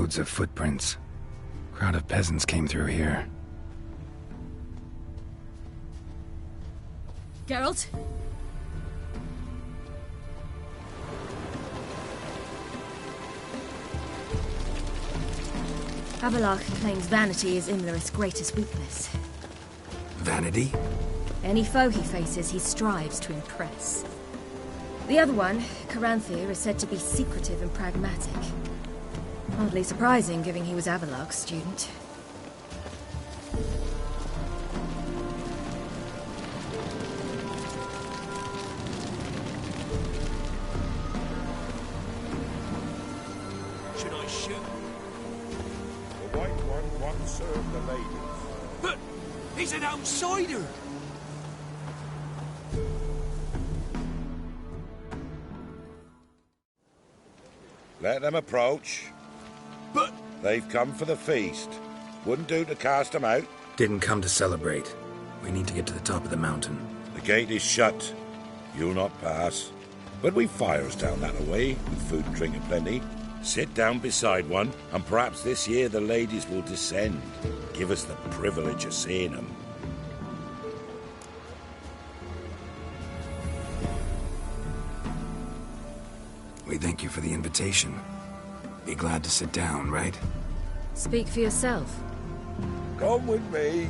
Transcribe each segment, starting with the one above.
Loads of footprints. Crowd of peasants came through here. Geralt? Abelard claims vanity is Imlerith's greatest weakness. Vanity? Any foe he faces, he strives to impress. The other one, Caranthir, is said to be secretive and pragmatic. Hardly surprising, given he was Abelard's student. Should I shoot? The White One once served the ladies. But he's an outsider! Let them approach. But... They've come for the feast. Wouldn't do to cast them out. Didn't come to celebrate. We need to get to the top of the mountain. The gate is shut. You'll not pass. But we've fires down that way, with food and drink aplenty. Sit down beside one, and perhaps this year the ladies will descend. Give us the privilege of seeing them. We thank you for the invitation. Be glad to sit down, right? Speak for yourself. Come with me.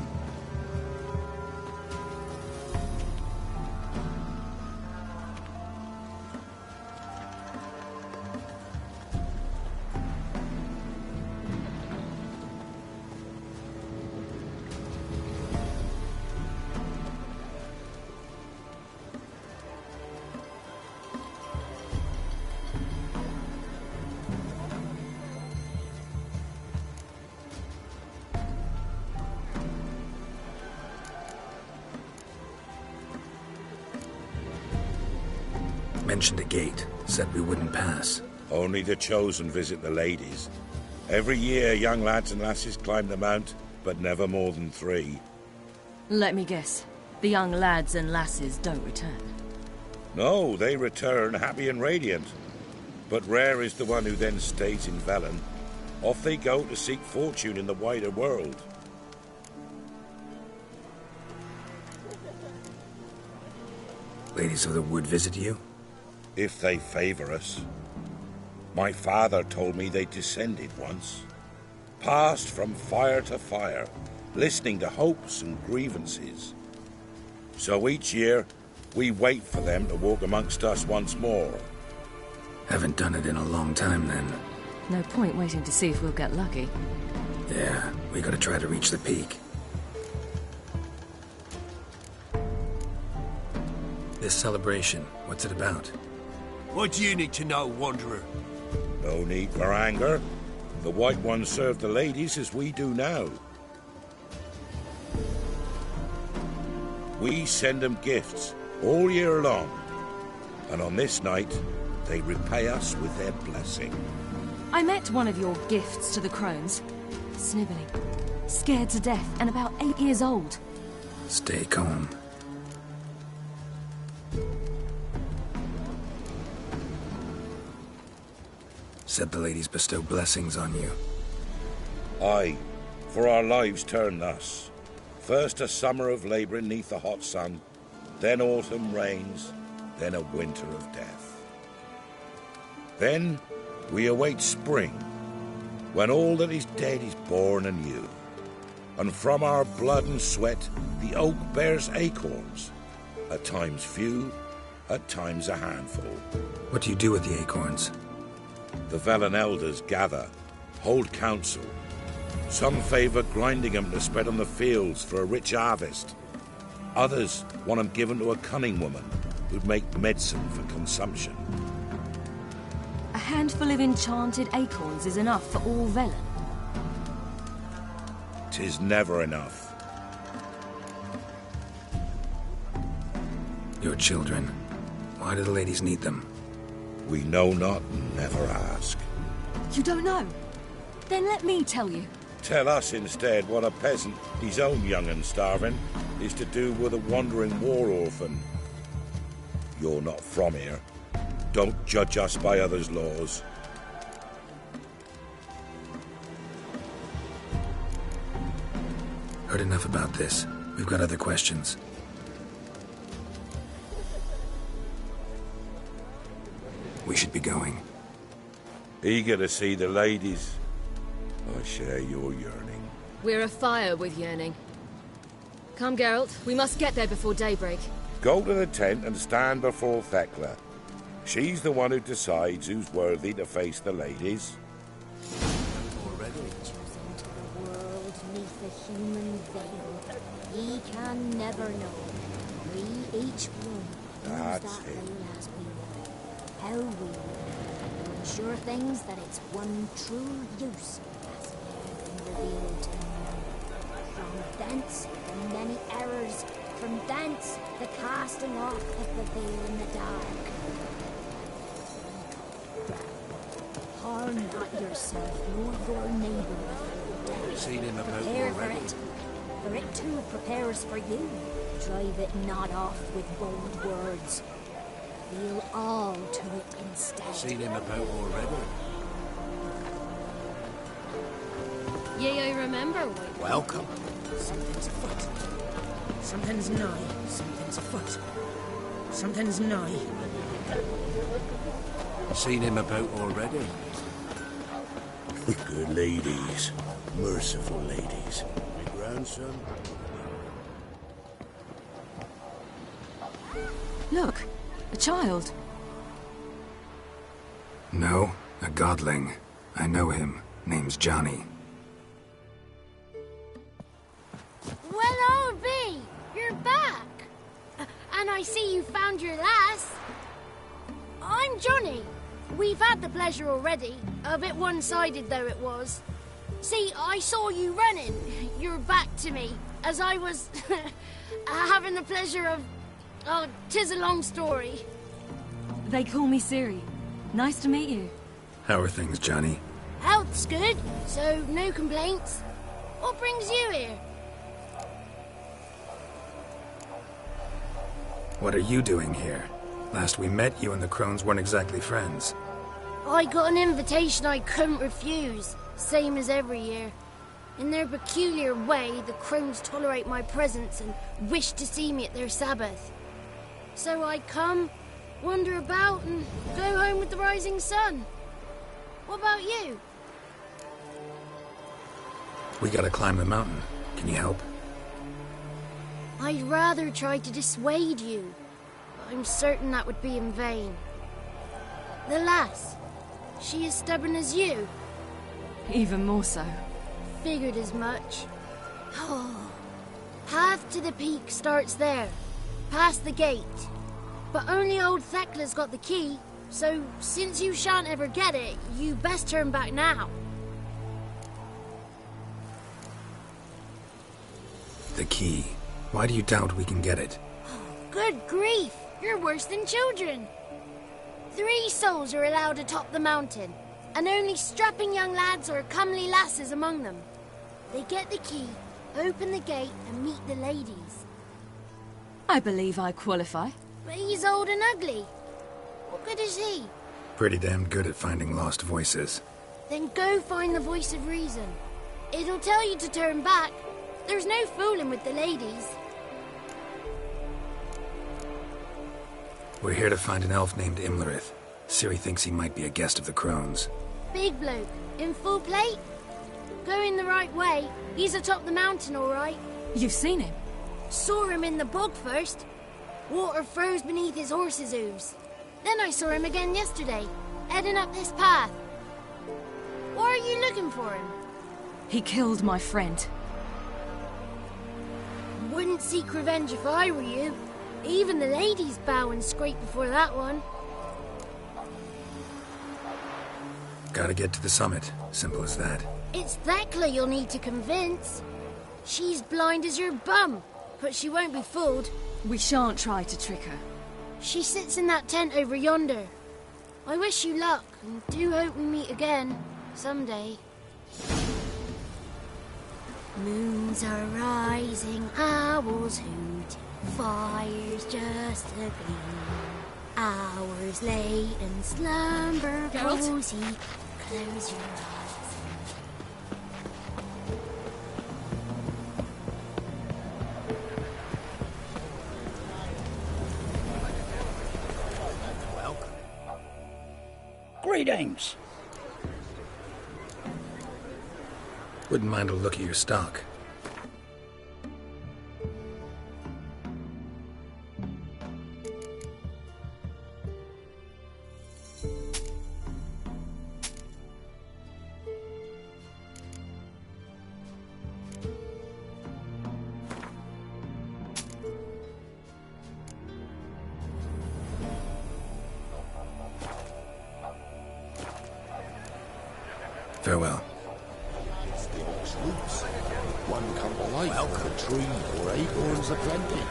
Mentioned a gate. Said we wouldn't pass. Only the chosen visit the ladies. Every year, young lads and lasses climb the mount, but never more than 3. Let me guess. The young lads and lasses don't return. No, they return happy and radiant. But rare is the one who then stays in Velen. Off they go to seek fortune in the wider world. Ladies of the Wood visit you? If they favor us. My father told me they descended once. Passed from fire to fire, listening to hopes and grievances. So each year, we wait for them to walk amongst us once more. Haven't done it in a long time, then. No point waiting to see if we'll get lucky. Yeah, we gotta try to reach the peak. This celebration, what's it about? What do you need to know, Wanderer? No need for anger. The White Ones serve the ladies as we do now. We send them gifts all year long. And on this night, they repay us with their blessing. I met one of your gifts to the crones. Snivelling. Scared to death and about 8 years old. Stay calm. Said the ladies bestow blessings on you. Aye, for our lives turn thus. First a summer of labouring neath the hot sun, then autumn rains, then a winter of death. Then we await spring, when all that is dead is born anew. And from our blood and sweat the oak bears acorns, at times few, at times a handful. What do you do with the acorns? The Velen elders gather, hold council. Some favour grinding them to spread on the fields for a rich harvest. Others want them given to a cunning woman who'd make medicine for consumption. A handful of enchanted acorns is enough for all Velen. 'Tis never enough. Your children. Why do the ladies need them? We know not and never ask. You don't know? Then let me tell you. Tell us instead what a peasant, his own young and starving, is to do with a wandering war orphan. You're not from here. Don't judge us by others' laws. Heard enough about this. We've got other questions. We should be going. Eager to see the ladies. I share your yearning. We're afire with yearning. Come, Geralt. We must get there before daybreak. Go to the tent and stand before Thekla. She's the one who decides who's worthy to face the ladies. Chosen to the world neath the human veil. Ye can never know. We each one knows That's that it. veil as we know. How we know. Ensure things that its one true use has never been revealed to none. From thence, the many errors. From thence, the casting off of the veil in the dark. Harm not yourself nor your neighbour with death. Seen him about Prepare for already. it. For it too prepares for you. Drive it not off with bold words. Feel all to it instead. Seen him about already. Yea, I remember. Welcome. Something's afoot. Something's nigh. Something's afoot. Something's nigh. Seen him about already. Good ladies. Merciful ladies. My grandson. Look, a child. No, a godling. I know him. Name's Johnny. Well, I'll be. You're back. And I see you found your lass. I'm Johnny. We've had the pleasure already. A bit one-sided though it was. See, I saw you running. Your back to me. As I was having the pleasure of... Oh, 'tis a long story. They call me Ciri. Nice to meet you. How are things, Johnny? Health's good, so no complaints. What brings you here? What are you doing here? Last we met, you and the crones weren't exactly friends. I got an invitation I couldn't refuse, same as every year. In their peculiar way, the crones tolerate my presence and wish to see me at their Sabbath. So I come, wander about, and go home with the rising sun. What about you? We gotta climb the mountain. Can you help? I'd rather try to dissuade you, but I'm certain that would be in vain. The lass, she as stubborn as you? Even more so. Figured as much. Path to the peak starts there, past the gate. But only old Thekla's got the key, so since you shan't ever get it, you best turn back now. The key. Why do you doubt we can get it? Good grief, you're worse than children. 3 souls are allowed atop the mountain, and only strapping young lads or comely lasses among them. They get the key, open the gate, and meet the ladies. I believe I qualify. But he's old and ugly. What good is he? Pretty damn good at finding lost voices. Then go find the voice of reason. It'll tell you to turn back. There's no fooling with the ladies. We're here to find an elf named Imlerith. Ciri thinks he might be a guest of the crones. Big bloke, in full plate? Going the right way. He's atop the mountain, all right. You've seen him? Saw him in the bog first. Water froze beneath his horse's hooves. Then I saw him again yesterday, heading up this path. Why are you looking for him? He killed my friend. Wouldn't seek revenge if I were you. Even the ladies bow and scrape before that one. Gotta get to the summit. Simple as that. It's Thekla you'll need to convince. She's blind as your bum, but she won't be fooled. We shan't try to trick her. She sits in that tent over yonder. I wish you luck, and do hope we meet again, someday. Moons are rising, owls hooting, fires just a gleam. Hours late and slumber Geralt? cozy, close your eyes. my dames. Wouldn't mind a look at your stock. Farewell. One come to life from a tree or acorns aplenty.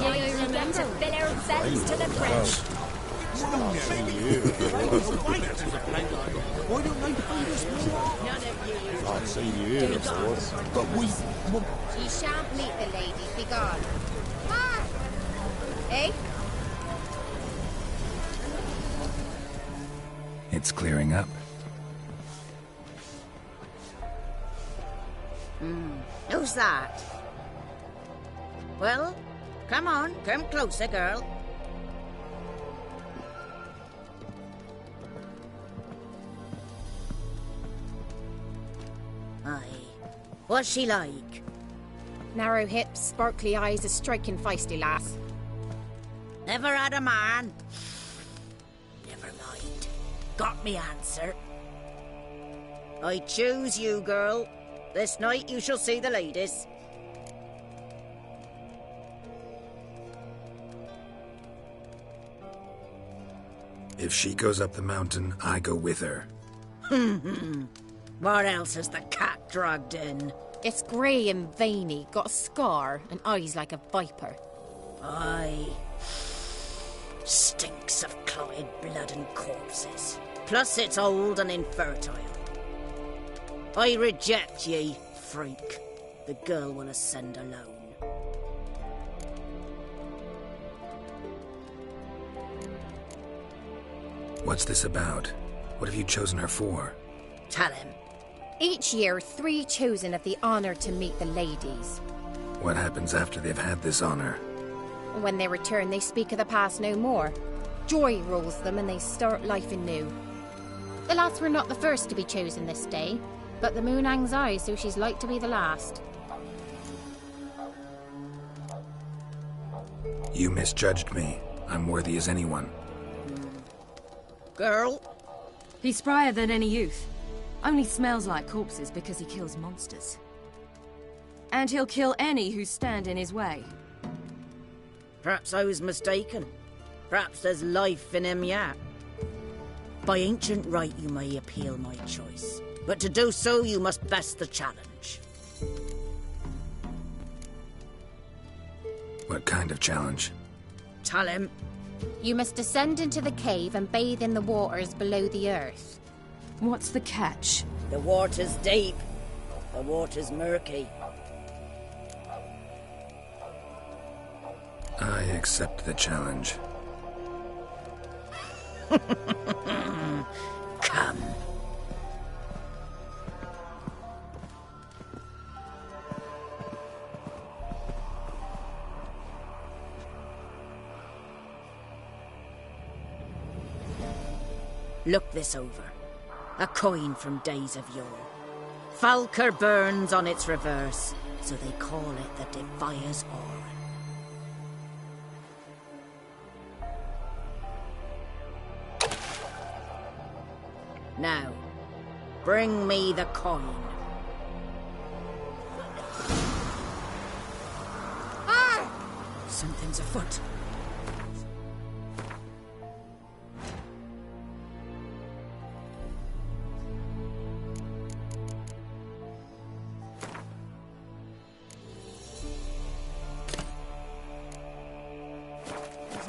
You remember to fill our bellies to the brim. Why don't they feed us more? I've seen you here before, but we... Ye shan't meet the ladies, be gone. Eh? It's clearing up. Who's that? Well, come on, come closer, girl. Aye. What's she like? Narrow hips, sparkly eyes, a striking feisty lass. Never had a man. Never mind. Got me answer. I choose you, girl. This night you shall see the ladies. If she goes up the mountain, I go with her. What else has the cat dragged in? It's grey and veiny, got a scar, and eyes like a viper. Aye. Stinks of clotted blood and corpses. Plus it's old and infertile. I reject ye, freak. The girl will ascend alone. What's this about? What have you chosen her for? Tell him. Each year, 3 chosen of the honour to meet the ladies. What happens after they've had this honor? When they return, they speak of the past no more. Joy rules them and they start life anew. The lads were not the first to be chosen this day, but the moon hangs high, so she's like to be the last. You misjudged me. I'm worthy as anyone. Girl? He's sprier than any youth. Only smells like corpses because he kills monsters. And he'll kill any who stand in his way. Perhaps I was mistaken. Perhaps there's life in him yet. By ancient right you may appeal my choice. But to do so you must best the challenge. What kind of challenge? Tell him. You must descend into the cave and bathe in the waters below the earth. What's the catch? The water's deep. The water's murky. I accept the challenge. Come. Look this over. A coin from days of yore. Falker burns on its reverse, so they call it the Defier's Oar. Now, bring me the coin. Something's afoot.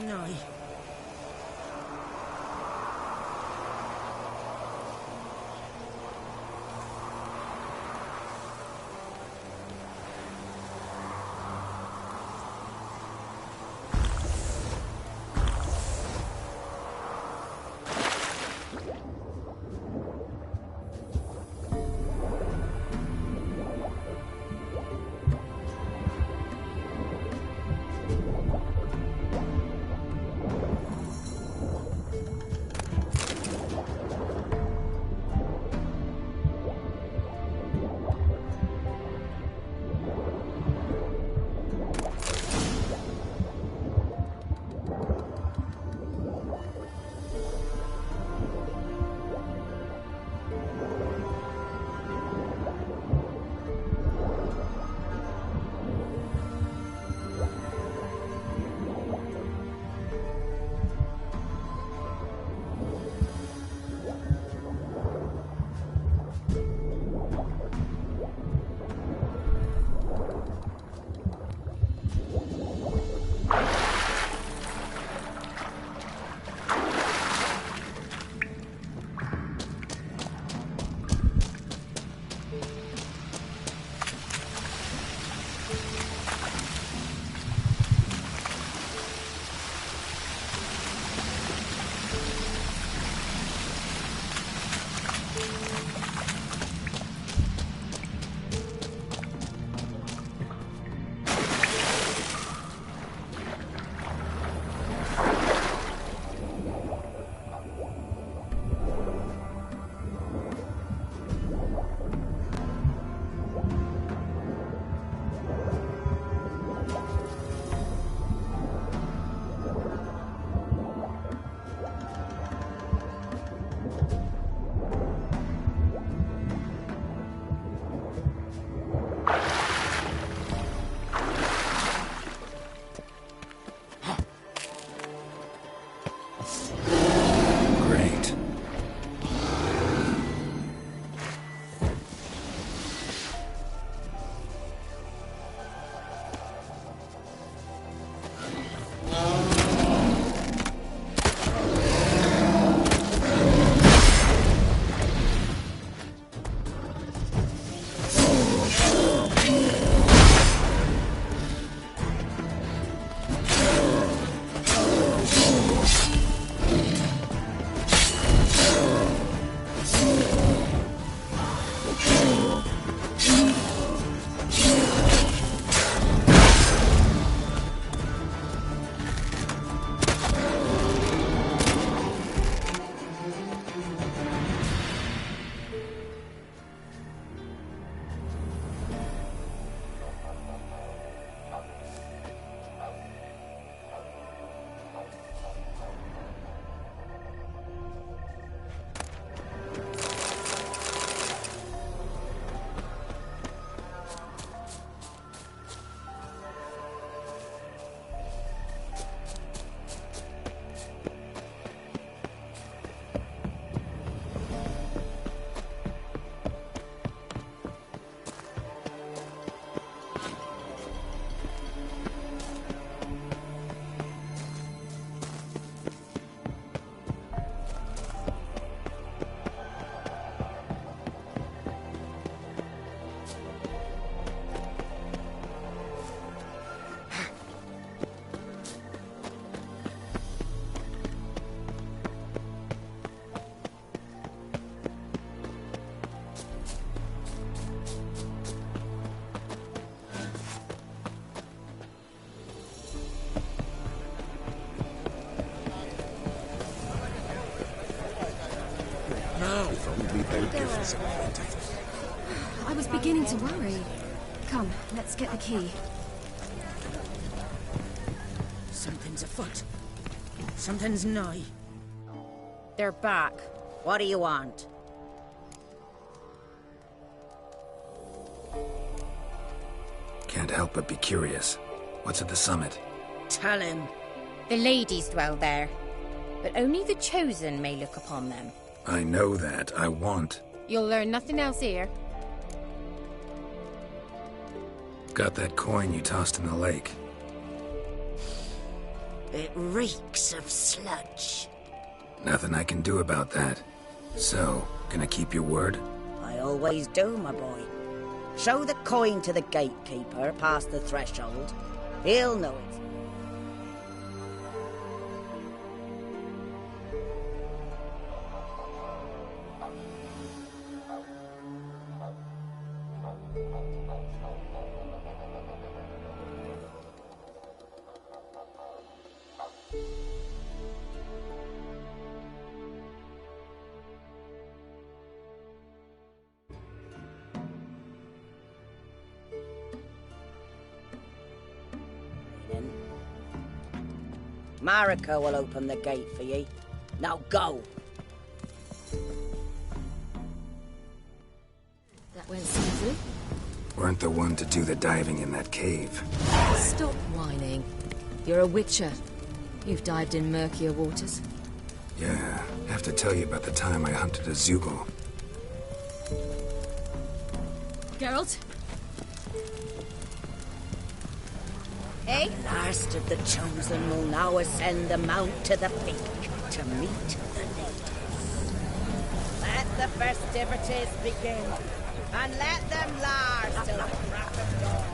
No. I was beginning to worry. Come, let's get the key. Something's afoot. Something's nigh. They're back. What do you want? Can't help but be curious. What's at the summit? Tell him. The ladies dwell there, but only the chosen may look upon them. I know that. I want. You'll learn nothing else here. Got that coin you tossed in the lake. It reeks of sludge. Nothing I can do about that. So, gonna keep your word? I always do, my boy. Show the coin to the gatekeeper past the threshold. He'll know it. Marika will open the gate for ye. Now go! That went smoothly. Weren't the one to do the diving in that cave. Stop whining. You're a witcher. You've dived in murkier waters. Yeah, have to tell you about the time I hunted a Zugel. Geralt? Eh? Last of the chosen will now ascend the mount to the peak to meet the ladies. Let the festivities begin, and let them last till the crack of dawn.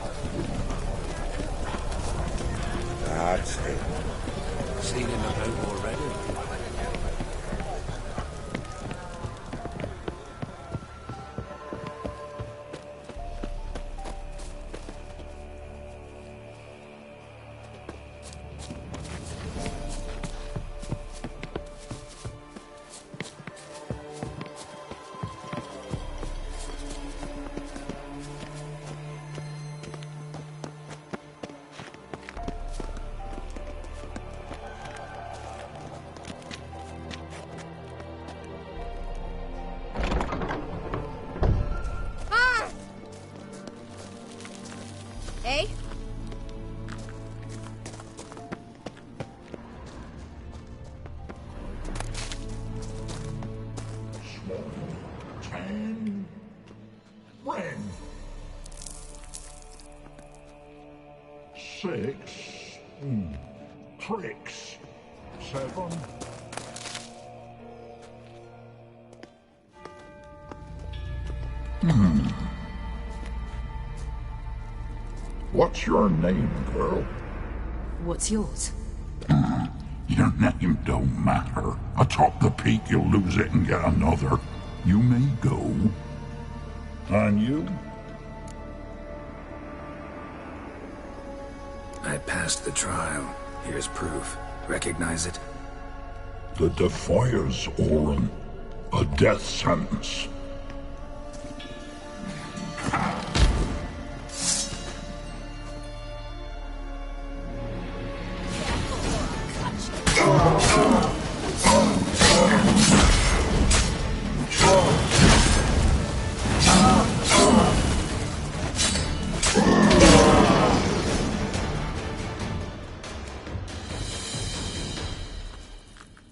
That's it. Seen him about already. Eh? Ten. Ren. 6. Tricks. 7. What's your name, girl? What's yours? Your name don't matter. Atop the peak, you'll lose it and get another. You may go. And you? I passed the trial. Here's proof. Recognize it? The Defiers, Orin. A death sentence.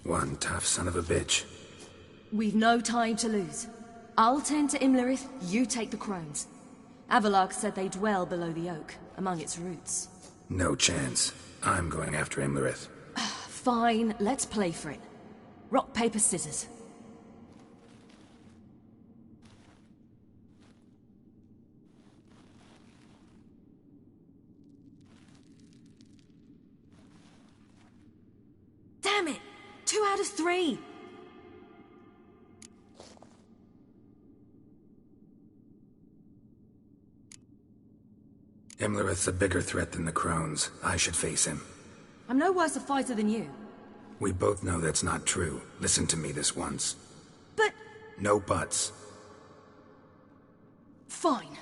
One tough son of a bitch. We've no time to lose. I'll tend to Imlerith, you take the crones. Avalok said they dwell below the oak, among its roots. No chance. I'm going after Imlerith. Fine, let's play for it. Rock, paper, scissors. Damn it! 2 out of 3! Imlerith's a bigger threat than the crones. I should face him. I'm no worse a fighter than you. We both know that's not true. Listen to me this once. But... No buts. Fine.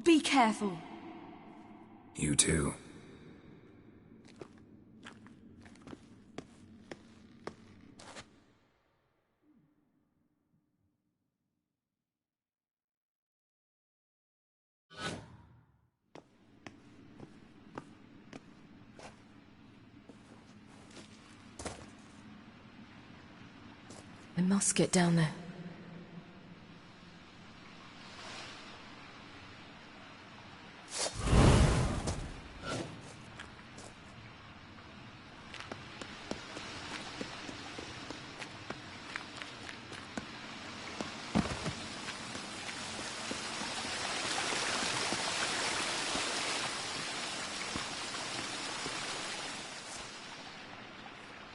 Be careful. You too. I must get down there.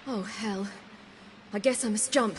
Oh, hell. I guess I must jump.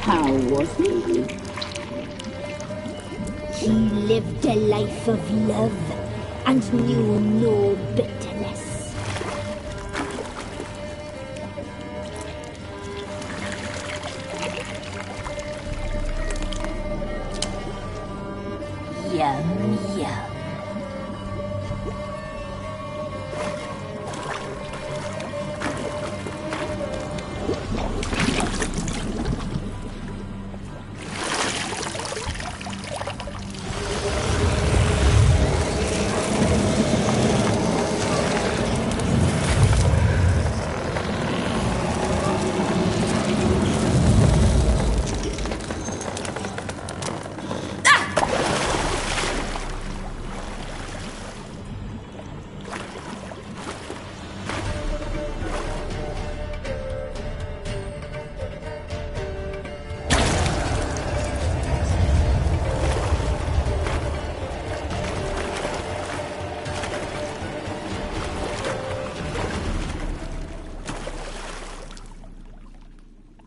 How was he? He lived a life of love and knew no bitterness. Yum, yum.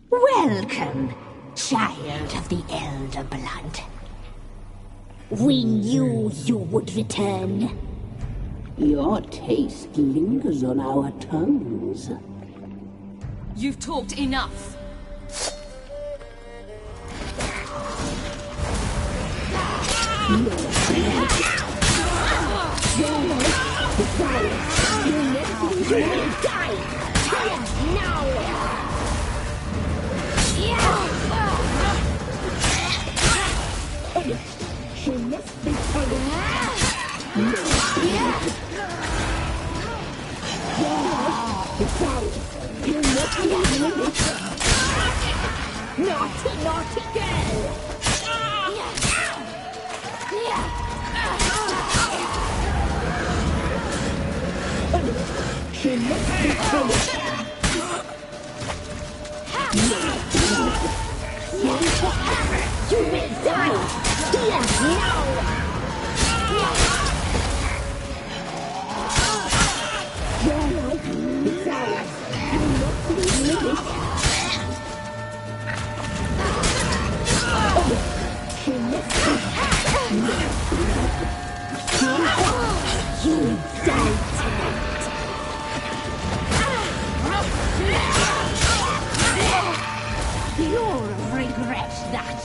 Welcome, child of the elder blood. We knew you would return. Your taste lingers on our tongues. You've talked enough. She must be coming. Naughty, naughty girl! She must be coming. You will die! Here, now! Your life is ours. You must live it. She must be. You will die tonight. You'll regret that.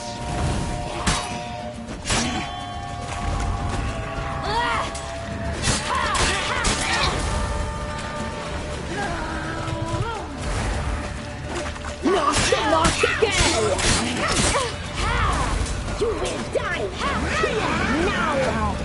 Naughty girl! You will die here now!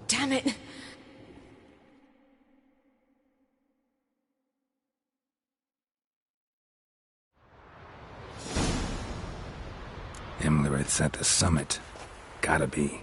Damn it! Imlerith's at the summit. Gotta be.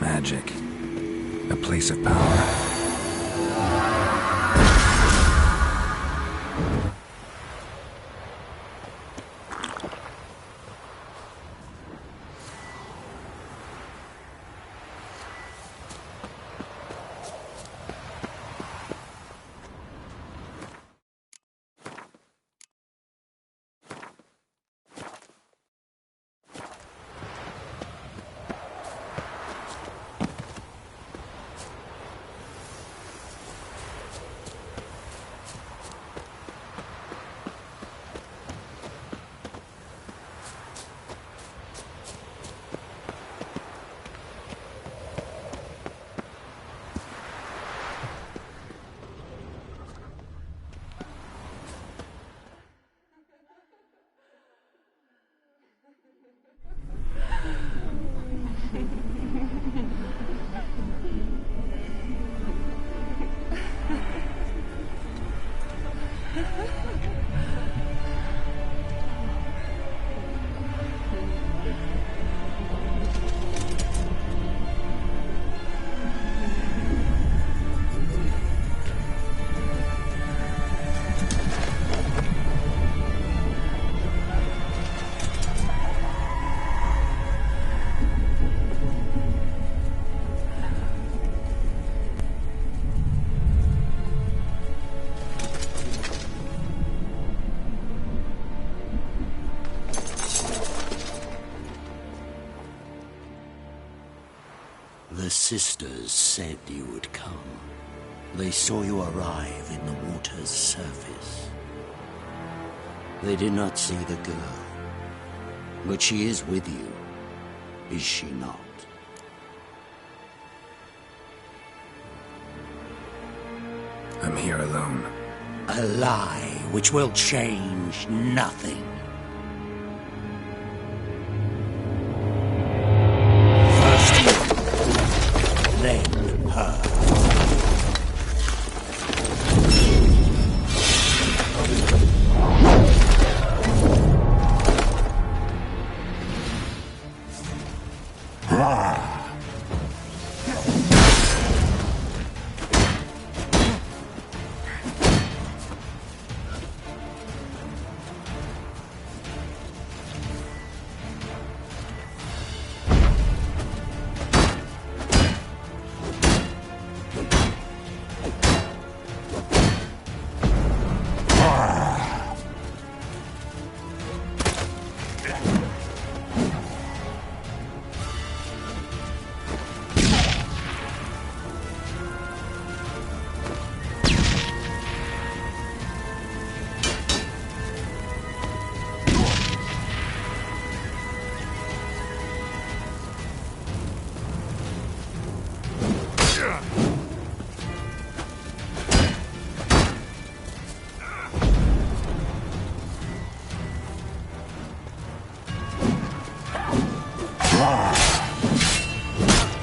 Magic. A place of power. The sisters said you would come. They saw you arrive in the water's surface. They did not see the girl. But she is with you, is she not? I'm here alone. A lie which will change nothing. First you, then her.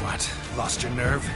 What? Lost your nerve?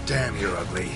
Damn, you're ugly.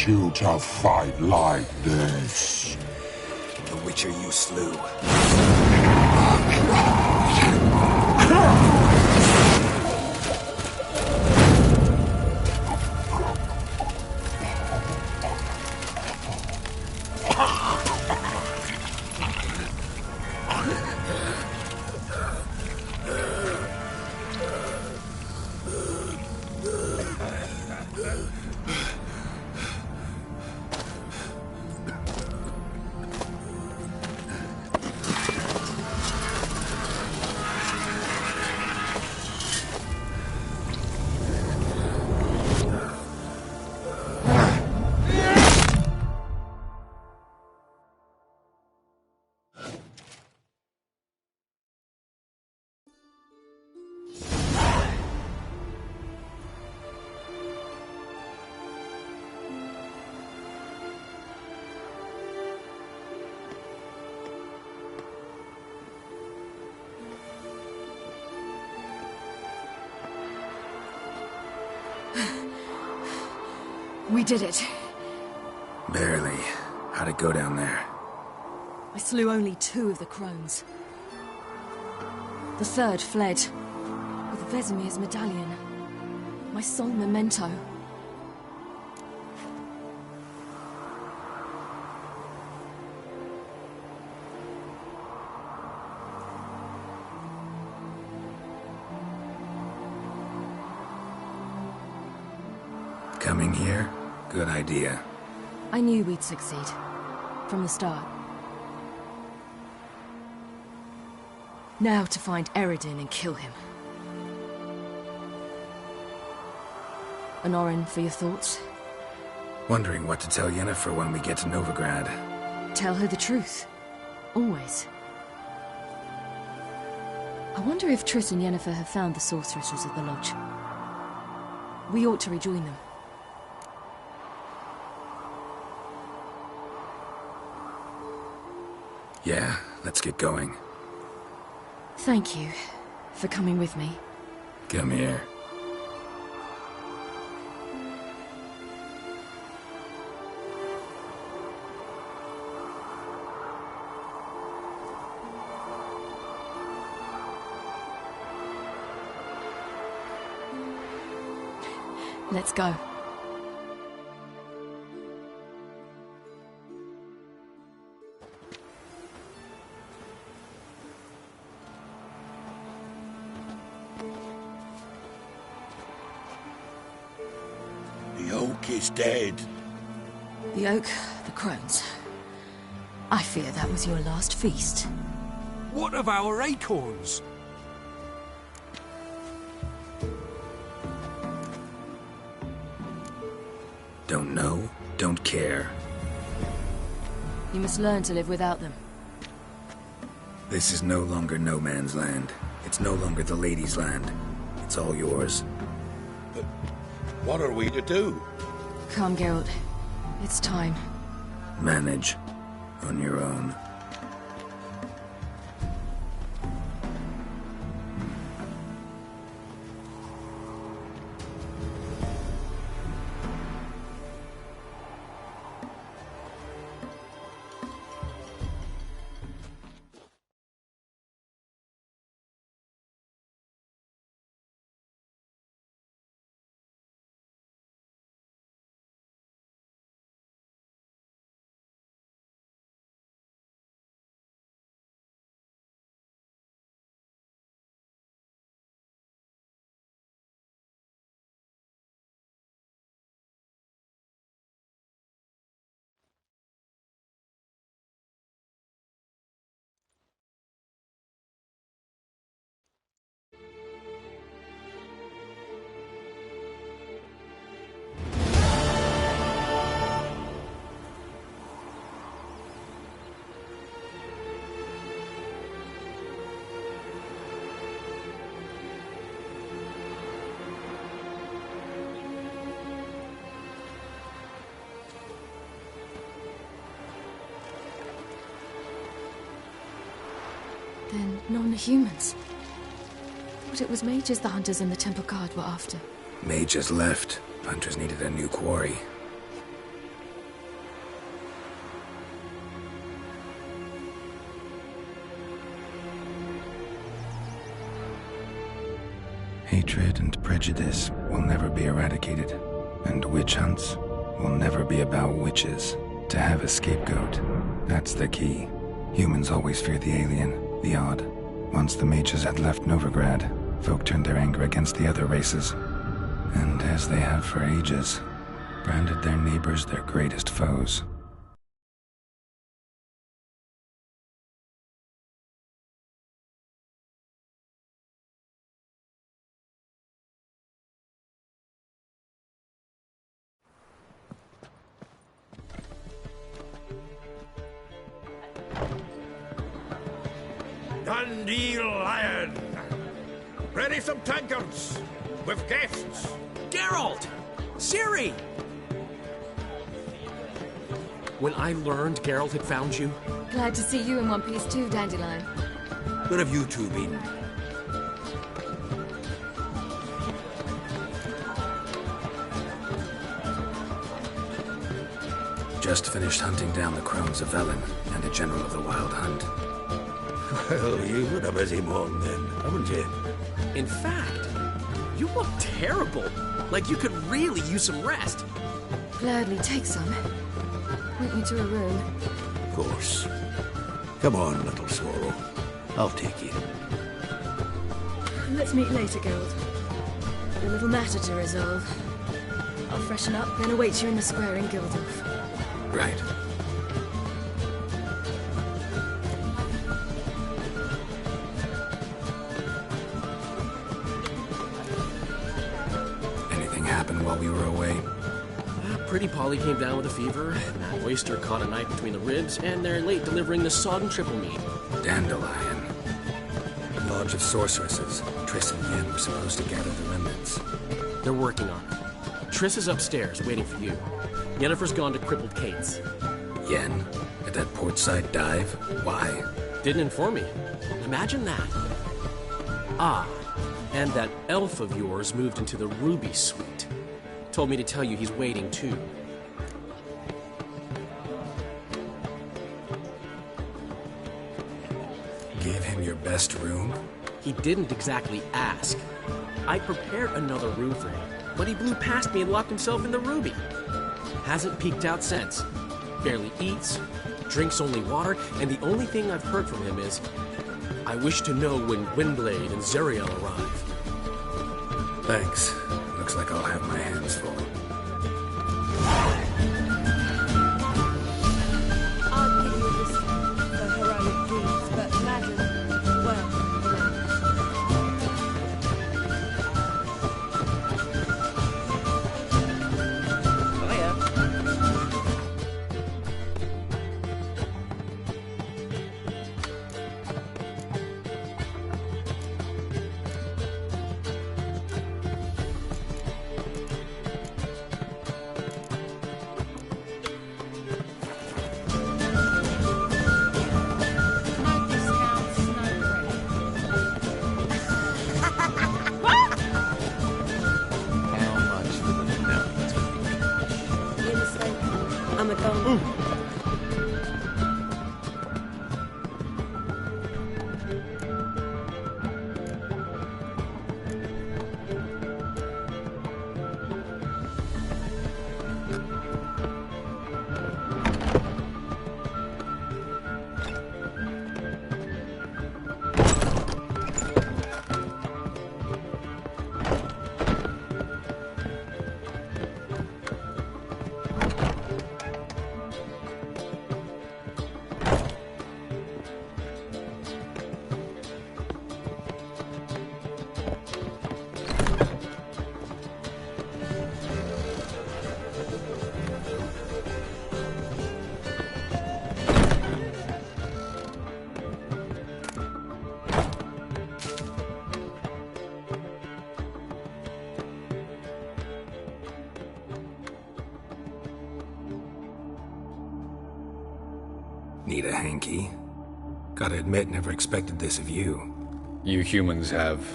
want you to fight like this. The Witcher you slew. We did it. Barely. How'd it go down there? I slew only 2 of the crones. The third fled with Vesemir's medallion, my sole memento. Coming here? Good idea. I knew we'd succeed. From the start. Now to find Eredin and kill him. Honorin, for your thoughts? Wondering what to tell Yennefer when we get to Novigrad. Tell her the truth. Always. I wonder if Triss and Yennefer have found the sorceresses at the lodge. We ought to rejoin them. Yeah, let's get going. Thank you for coming with me. Come here. Let's go. The oak is dead. The oak, the crones. I fear that was your last feast. What of our acorns? Don't know, don't care. You must learn to live without them. This is no longer no man's land. It's no longer the lady's land. It's all yours. But what are we to do? Come, Geralt. It's time. Manage. On your own. Then non-humans. But it was mages the hunters and the temple guard were after. Mages left. Hunters needed a new quarry. Hatred and prejudice will never be eradicated, and witch hunts will never be about witches. To have a scapegoat, that's the key. Humans always fear the alien, the odd. Once the mages had left Novigrad, folk turned their anger against the other races, and as they have for ages, branded their neighbors their greatest foes. Dandelion! Ready some tankards with guests. Geralt! Ciri! When I learned Geralt had found you... Glad to see you in one piece too, Dandelion. Where have you two been? Just finished hunting down the crones of Velen and a general of the Wild Hunt. Well, you've had a busy morning then, haven't you? In fact, you look terrible. Like you could really use some rest. Gladly take some. Point me to a room. Of course. Come on, little Swallow. I'll take you. Let's meet later, Geralt. A little matter to resolve. I'll freshen up, then await you in the square in Gildorf. Right. Anything happened while we were away? Pretty Polly came down with a fever, that oyster caught a knife between the ribs, and they're late delivering the sodden triple meat. Dandelion. Lodge of Sorceresses. Triss and Yen were supposed to gather the remnants. They're working on it. Triss is upstairs, waiting for you. Yennefer's gone to crippled Kate's. Yen? At that portside dive? Why? Didn't inform me. Imagine that. Ah, and that elf of yours moved into the Ruby Suite. Told me to tell you he's waiting, too. Gave him your best room? He didn't exactly ask. I prepared another room for him, but he blew past me and locked himself in the Ruby. Hasn't peeked out since. Barely eats, drinks only water, and the only thing I've heard from him is, I wish to know when Windblade and Zeriel arrive. Thanks. Looks like I'll have my hands full. I'll give you a discount for heroic deeds, but madam, well, Need a hanky? Gotta admit, never expected this of you. You humans have,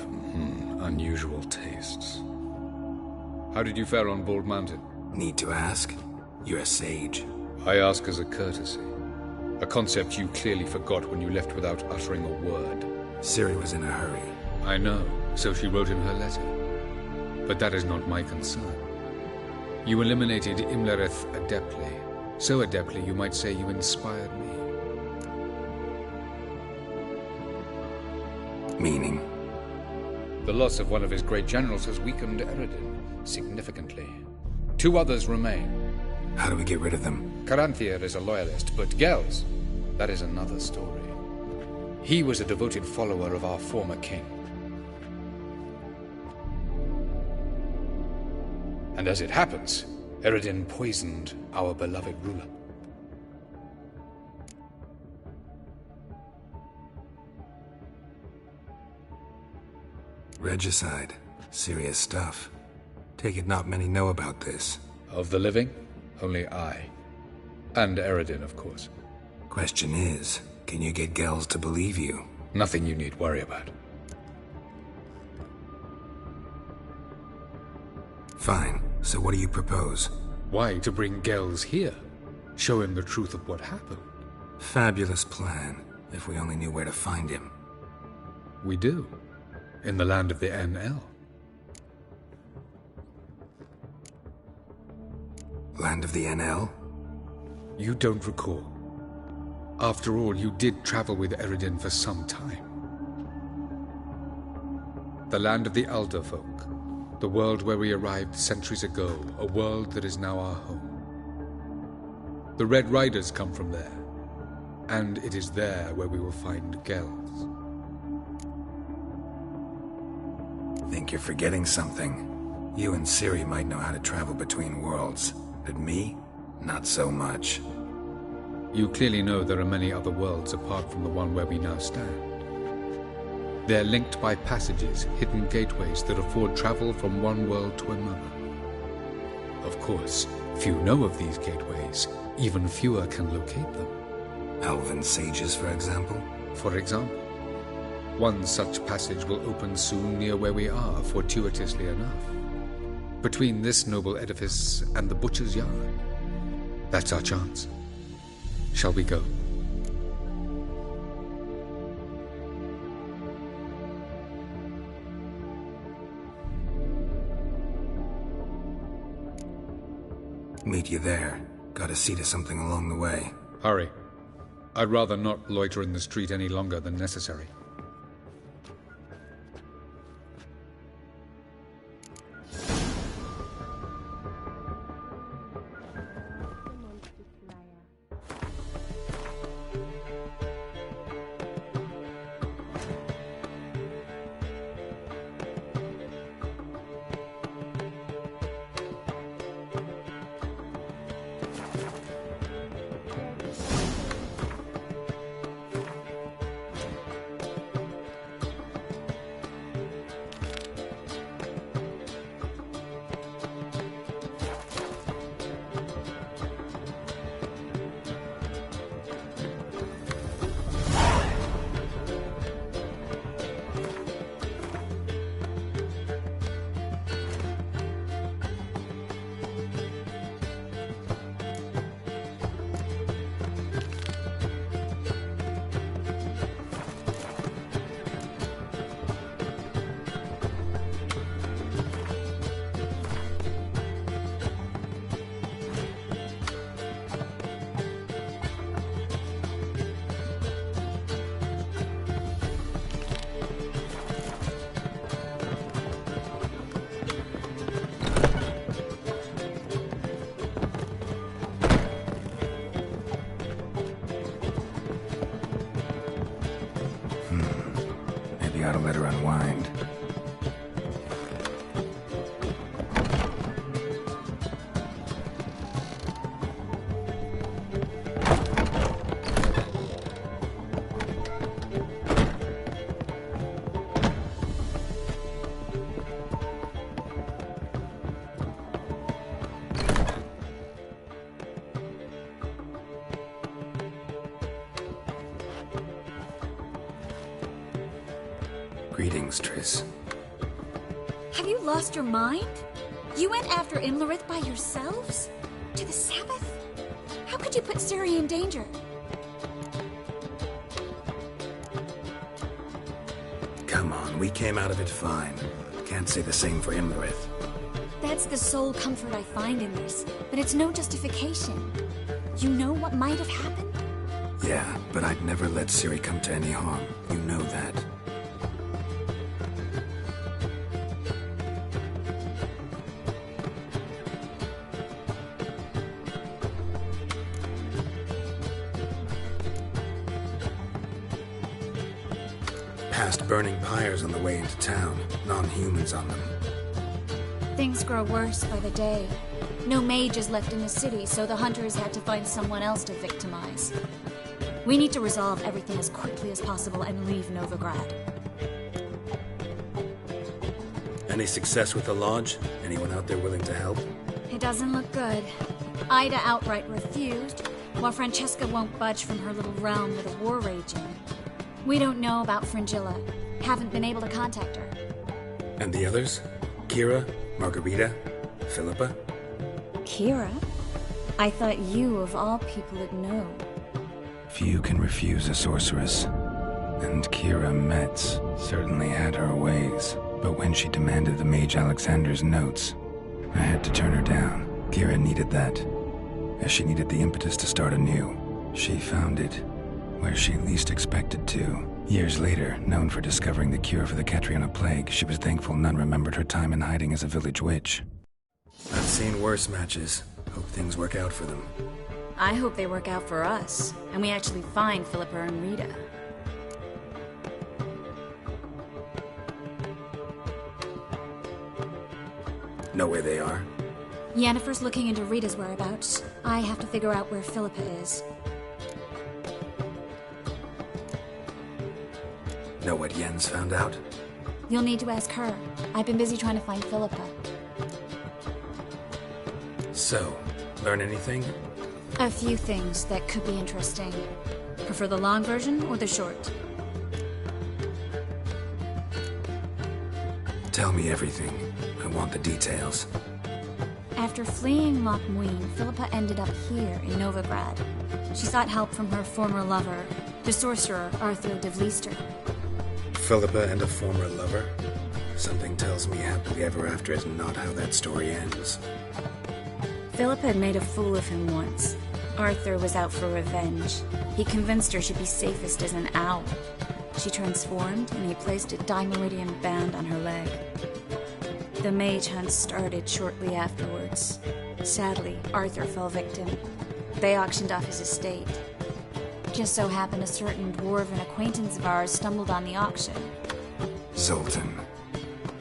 unusual tastes. How did you fare on Bald Mountain? Need to ask? You're a sage. I ask as a courtesy. A concept you clearly forgot when you left without uttering a word. Ciri was in a hurry. I know. So she wrote in her letter. But that is not my concern. You eliminated Imlerith adeptly. So adeptly, you might say you inspired me. Meaning? The loss of one of his great generals has weakened Eredin significantly. 2 others remain. How do we get rid of them? Caranthir is a loyalist, but Gels, that is another story. He was a devoted follower of our former king. And as it happens, Eredin poisoned our beloved ruler. Regicide. Serious stuff. Take it not many know about this. Of the living, only I. And Eredin, of course. Question is, can you get Gels to believe you? Nothing you need worry about. Fine. So what do you propose? Why, to bring Gels here. Show him the truth of what happened. Fabulous plan, if we only knew where to find him. We do. In the land of the NL. Land of the NL? You don't recall. After all, you did travel with Eredin for some time. The land of the Elder folk. The world where we arrived centuries ago. A world that is now our home. The Red Riders come from there. And it is there where we will find Gels. Think you're forgetting something. You and Ciri might know how to travel between worlds, but me? Not so much. You clearly know there are many other worlds apart from the one where we now stand. They're linked by passages, hidden gateways that afford travel from one world to another. Of course, few know of these gateways. Even fewer can locate them. Elven sages, for example? For example. One such passage will open soon near where we are, fortuitously enough. Between this noble edifice and the butcher's yard. That's our chance. Shall we go? Meet you there. Gotta see to something along the way. Hurry. I'd rather not loiter in the street any longer than necessary. Gotta let her unwind. Greetings, Triss. Have you lost your mind? You went after Imlerith by yourselves? To the Sabbath? How could you put Ciri in danger? Come Come on, we came out of it fine. Can't say the same for Imlerith. That's the sole comfort I find in this, but it's no justification. You know what might have happened? Yeah, but I'd never let Ciri come to any harm. You know that. Past burning pyres on the way into town. Non-humans on them. Things grow worse by the day. No mages left in the city, so the hunters had to find someone else to victimize. We need to resolve everything as quickly as possible and leave Novigrad. Any success with the lodge? Anyone out there willing to help? It doesn't look good. Ida outright refused, while Francesca won't budge from her little realm with a war raging. We don't know about Fringilla. Haven't been able to contact her. And the others? Kira? Margarita? Philippa? Kira? I thought you, of all people, would know. Few can refuse a sorceress. And Kira Metz certainly had her ways. But when she demanded the Mage Alexander's notes, I had to turn her down. Kira needed that, as she needed the impetus to start anew. She found it where she least expected to. Years later, known for discovering the cure for the Catriona plague, she was thankful none remembered her time in hiding as a village witch. I've seen worse matches. Hope things work out for them. I hope they work out for us, and we actually find Philippa and Rita. Know where they are? Yennefer's looking into Rita's whereabouts. I have to figure out where Philippa is. Know what Yen's found out? You'll need to ask her. I've been busy trying to find Philippa. So, learn anything? A few things that could be interesting. Prefer the long version or the short? Tell me everything. I want the details. After fleeing Loch Muin, Philippa ended up here in Novigrad. She sought help from her former lover, the sorcerer Arthur de Vliester. Philippa and a former lover? Something tells me happily ever after is not how that story ends. Philippa had made a fool of him once. Arthur was out for revenge. He convinced her she'd be safest as an owl. She transformed, and he placed a Dimeridian band on her leg. The mage hunt started shortly afterwards. Sadly, Arthur fell victim. They auctioned off his estate. Just so happened a certain dwarven acquaintance of ours stumbled on the auction. Zoltan.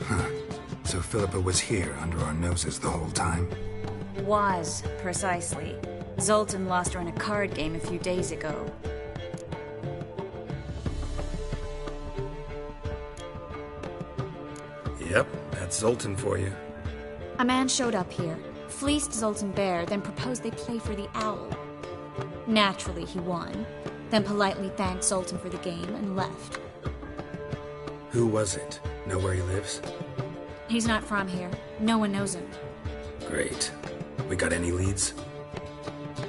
Huh. So Philippa was here under our noses the whole time? Was, precisely. Zoltan lost her in a card game a few days ago. Yep, that's Zoltan for you. A man showed up here, fleeced Zoltan bare, then proposed they play for the owl. Naturally, he won, then politely thanked Zoltan for the game and left. Who was it? Know where he lives? He's not from here. No one knows him. Great. We got any leads?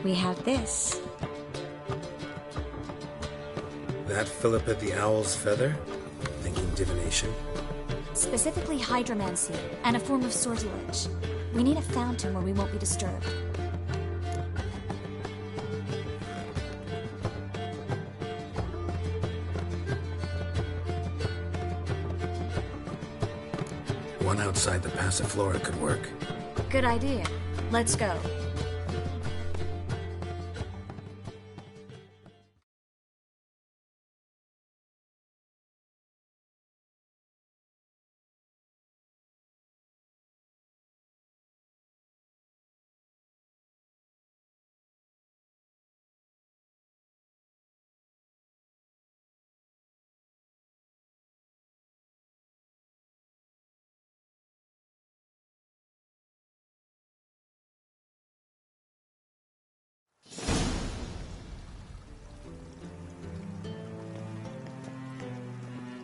We have this. That Philippa the Owl's feather? Thinking divination? Specifically hydromancy, and a form of sortilege. We need a fountain where we won't be disturbed. One outside the Passiflora could work. Good idea. Let's go.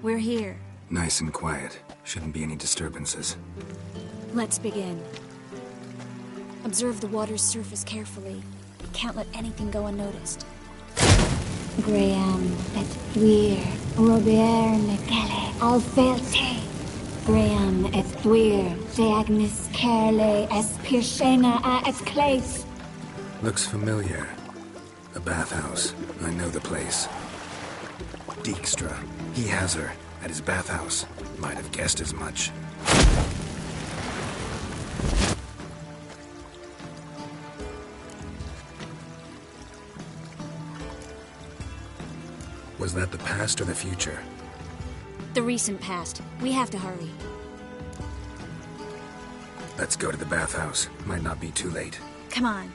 We're here. Nice and quiet. Shouldn't be any disturbances. Let's begin. Observe the water's surface carefully. Can't let anything go unnoticed. Graham et thuir, Robert Negele, Alfelte. Graham et thuir, Deagnis Kerle, es Pirshena a et Clace. Looks familiar. A bathhouse. I know the place. Dijkstra. He has her at his bathhouse. Might have guessed as much. Was that the past or the future? The recent past. We have to hurry. Let's go to the bathhouse. Might not be too late. Come on.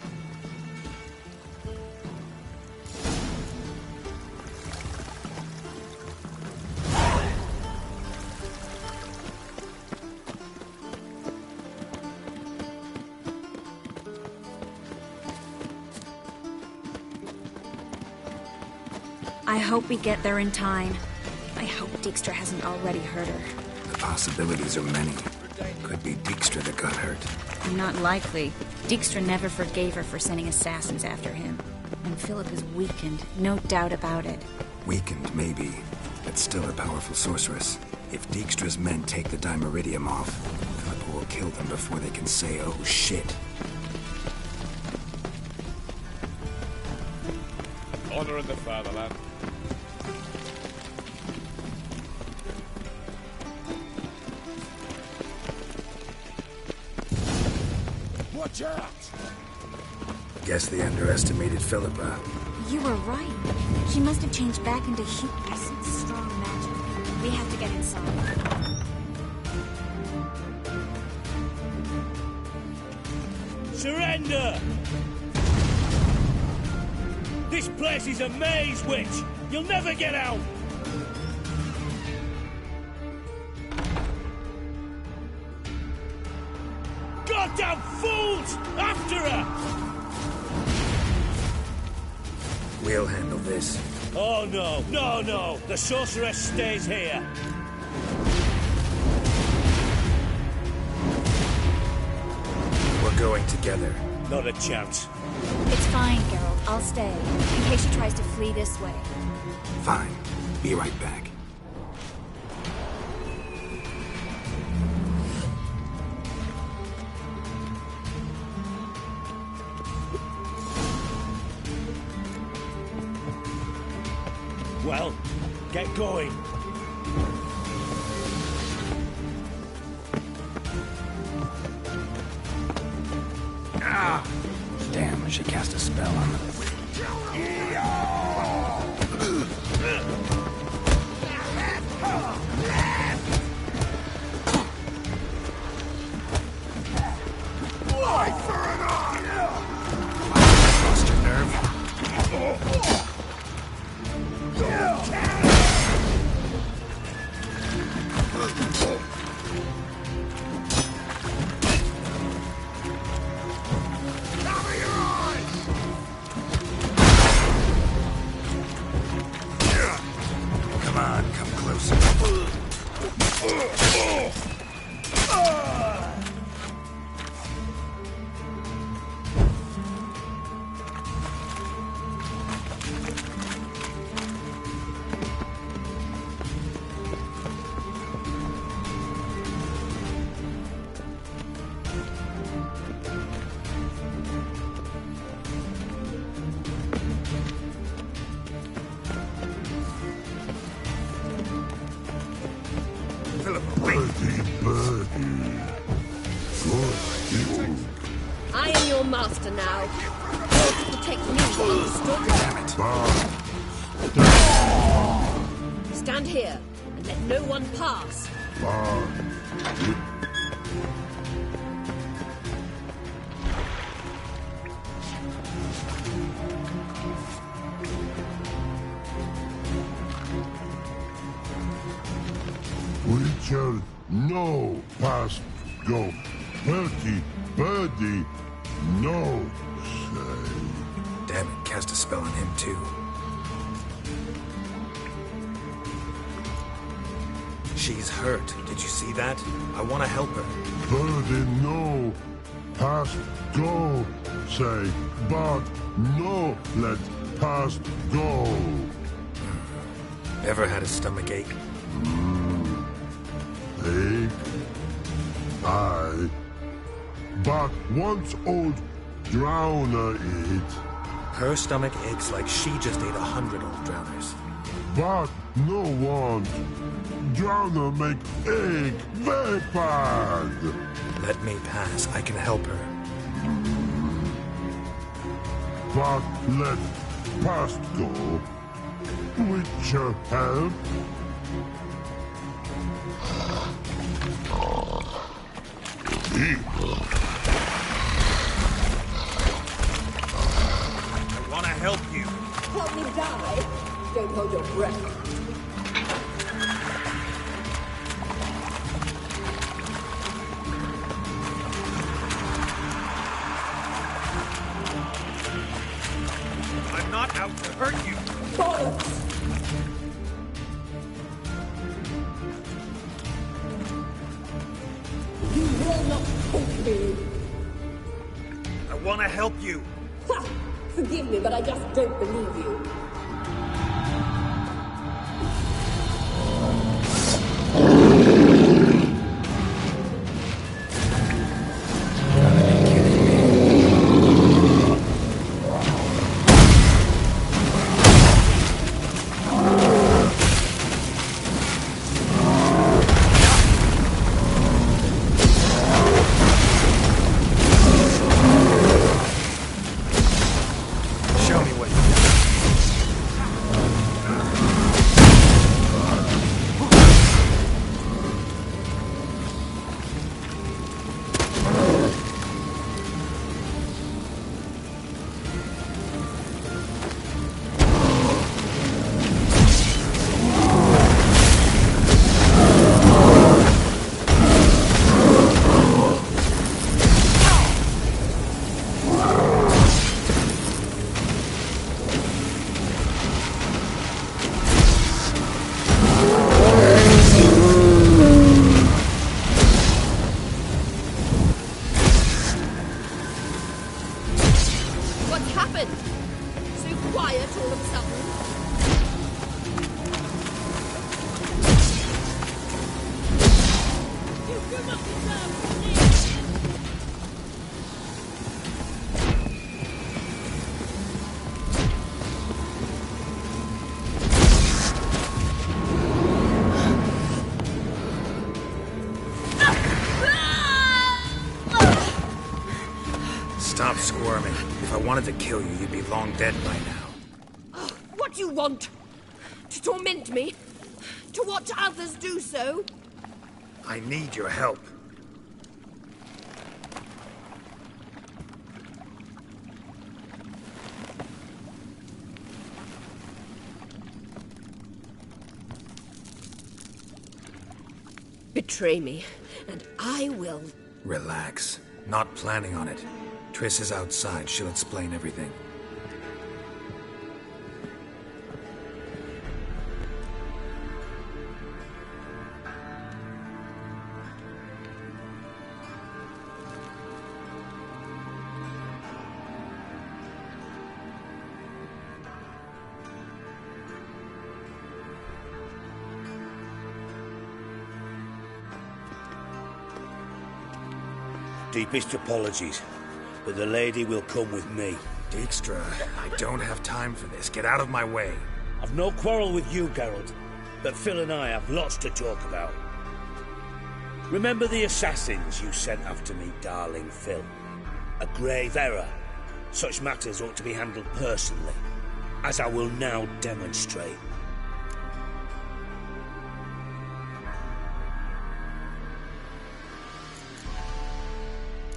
I hope we get there in time. I hope Dijkstra hasn't already hurt her. The possibilities are many. Could be Dijkstra that got hurt. Not likely. Dijkstra never forgave her for sending assassins after him. And Philip is weakened, no doubt about it. Weakened, maybe, but still a powerful sorceress. If Dijkstra's men take the Dimeridium off, Philip will kill them before they can say, oh shit. Honor in the fatherland. Watch out! Guess they underestimated Philippa. You were right. She must have changed back into essence, strong magic. We have to get inside. Surrender! This place is a maze, witch! You'll never get out! Goddamn fools! After her! We'll handle this. Oh no, no, no! The sorceress stays here! We're going together. Not a chance. It's fine, Geralt. I'll stay, in case she tries to flee this way. Fine. Be right back. Well, get going. Ah! Damn, she cast a spell on them. Lost your nerve? Come on, come closer. I am your master now. You're to protect me, understood? Stand here and let no one pass. We shall no past go. Perky, birdie, no say. Damn it, cast a spell on him too. She's hurt. Did you see that? I want to help her. Birdie, no past go say. But no let past go. Ever had a stomach ache? Ache? Aye. But once old Drowner ate. Her stomach aches like she just ate 100 old drowners. But no one. Drowner make ache very bad. Let me pass. I can help her. But let past go. Which help? I want to help you. Help me die. Don't hold your breath. I'm not out to hurt you. Bollocks! You will not hold me. I want to help you. Ha! Forgive me, but I just don't believe you. Stop squirming. If I wanted to kill you, you'd be long dead by now. What do you want? To torment me? To watch others do so? I need your help. Betray me, and I will... Relax. Not planning on it. Triss is outside. She'll explain everything. Deepest apologies, but the lady will come with me. Dijkstra, I don't have time for this. Get out of my way. I've no quarrel with you, Geralt, but Phil and I have lots to talk about. Remember the assassins you sent after me, darling Phil? A grave error. Such matters ought to be handled personally, as I will now demonstrate.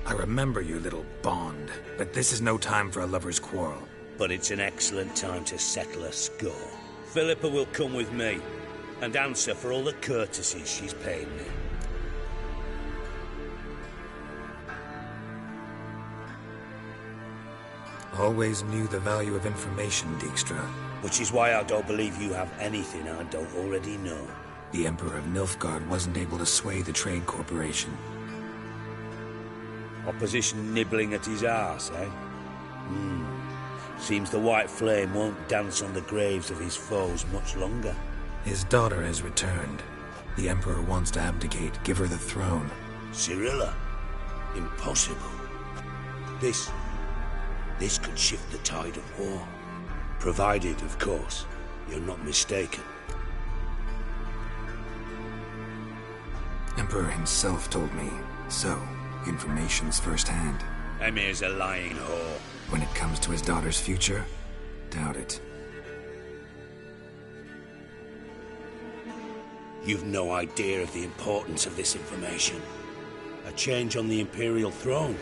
I remember your little bond, but this is no time for a lover's quarrel. But it's an excellent time to settle a score. Philippa will come with me, and answer for all the courtesies she's paid me. Always knew the value of information, Dijkstra. Which is why I don't believe you have anything I don't already know. The Emperor of Nilfgaard wasn't able to sway the Trade Corporation. Opposition nibbling at his arse, eh? Seems the white flame won't dance on the graves of his foes much longer. His daughter has returned. The Emperor wants to abdicate, give her the throne. Cyrilla? Impossible. This could shift the tide of war. Provided, of course, you're not mistaken. Emperor himself told me. So, information's firsthand. Emir's a lying whore. When it comes to his daughter's future, doubt it. You've no idea of the importance of this information. A change on the Imperial throne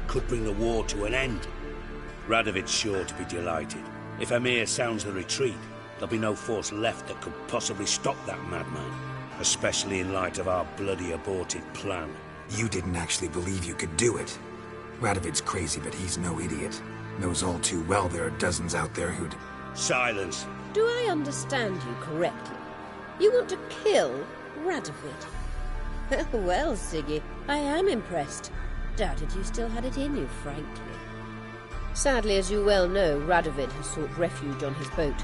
could bring the war to an end. Radovid's sure to be delighted. If Emir sounds the retreat, there'll be no force left that could possibly stop that madman. Especially in light of our bloody aborted plan. You didn't actually believe you could do it. Radovid's crazy, but he's no idiot. Knows all too well there are dozens out there who'd... Silence! Do I understand you correctly? You want to kill Radovid? Well, Siggy, I am impressed. Doubted you still had it in you, frankly. Sadly, as you well know, Radovid has sought refuge on his boat.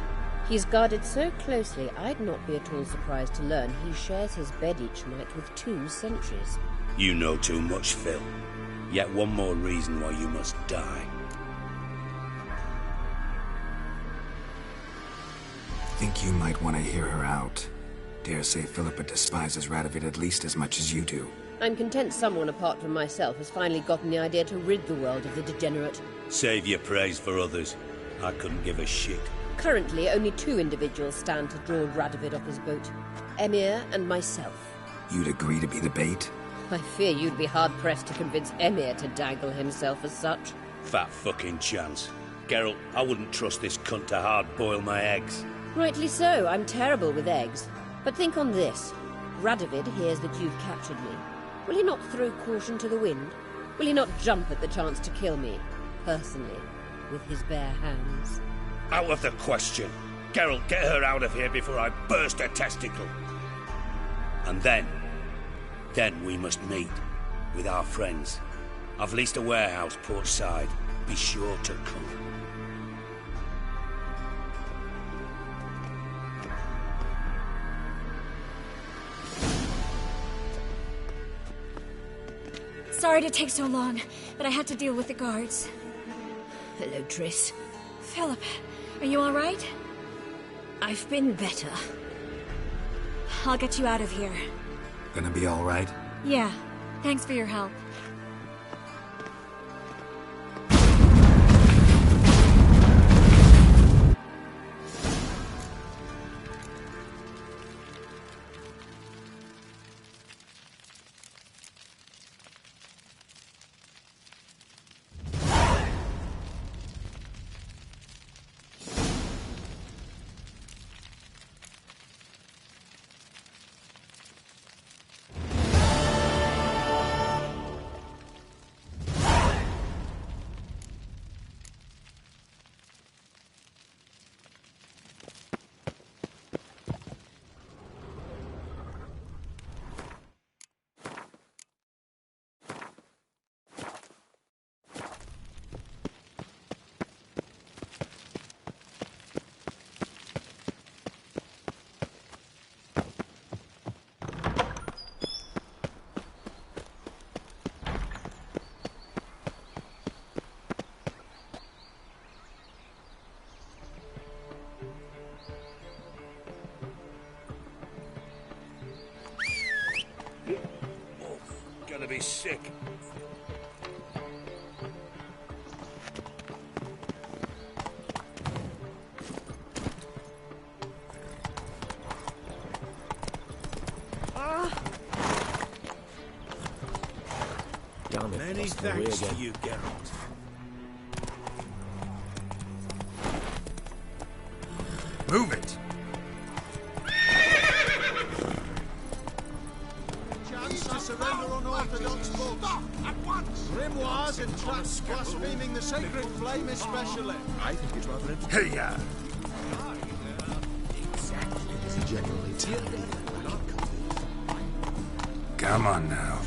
He's guarded so closely, I'd not be at all surprised to learn he shares his bed each night with 2 sentries. You know too much, Phil. Yet one more reason why you must die. Think you might want to hear her out. Dare say Philippa despises Radovid at least as much as you do. I'm content someone apart from myself has finally gotten the idea to rid the world of the degenerate. Save your praise for others. I couldn't give a shit. Currently, only 2 individuals stand to draw Radovid off his boat. Emir and myself. You'd agree to be the bait? I fear you'd be hard-pressed to convince Emir to dangle himself as such. Fat fucking chance. Geralt, I wouldn't trust this cunt to hard-boil my eggs. Rightly so. I'm terrible with eggs. But think on this. Radovid hears that you've captured me. Will he not throw caution to the wind? Will he not jump at the chance to kill me, personally, with his bare hands? Out of the question. Geralt, get her out of here before I burst her testicle. And then we must meet with our friends. I've leased a warehouse portside. Be sure to come. Sorry to take so long, but I had to deal with the guards. Hello, Triss. Philip, are you all right? I've been better. I'll get you out of here. Gonna be all right? Yeah. Thanks for your help. Be sick. Damn it. Many thanks to you, Geralt. Move it! Grimoires and traps blaspheming the sacred flame especially. I think it's rather Hey, ya! exactly as he generally tells me. Come on now.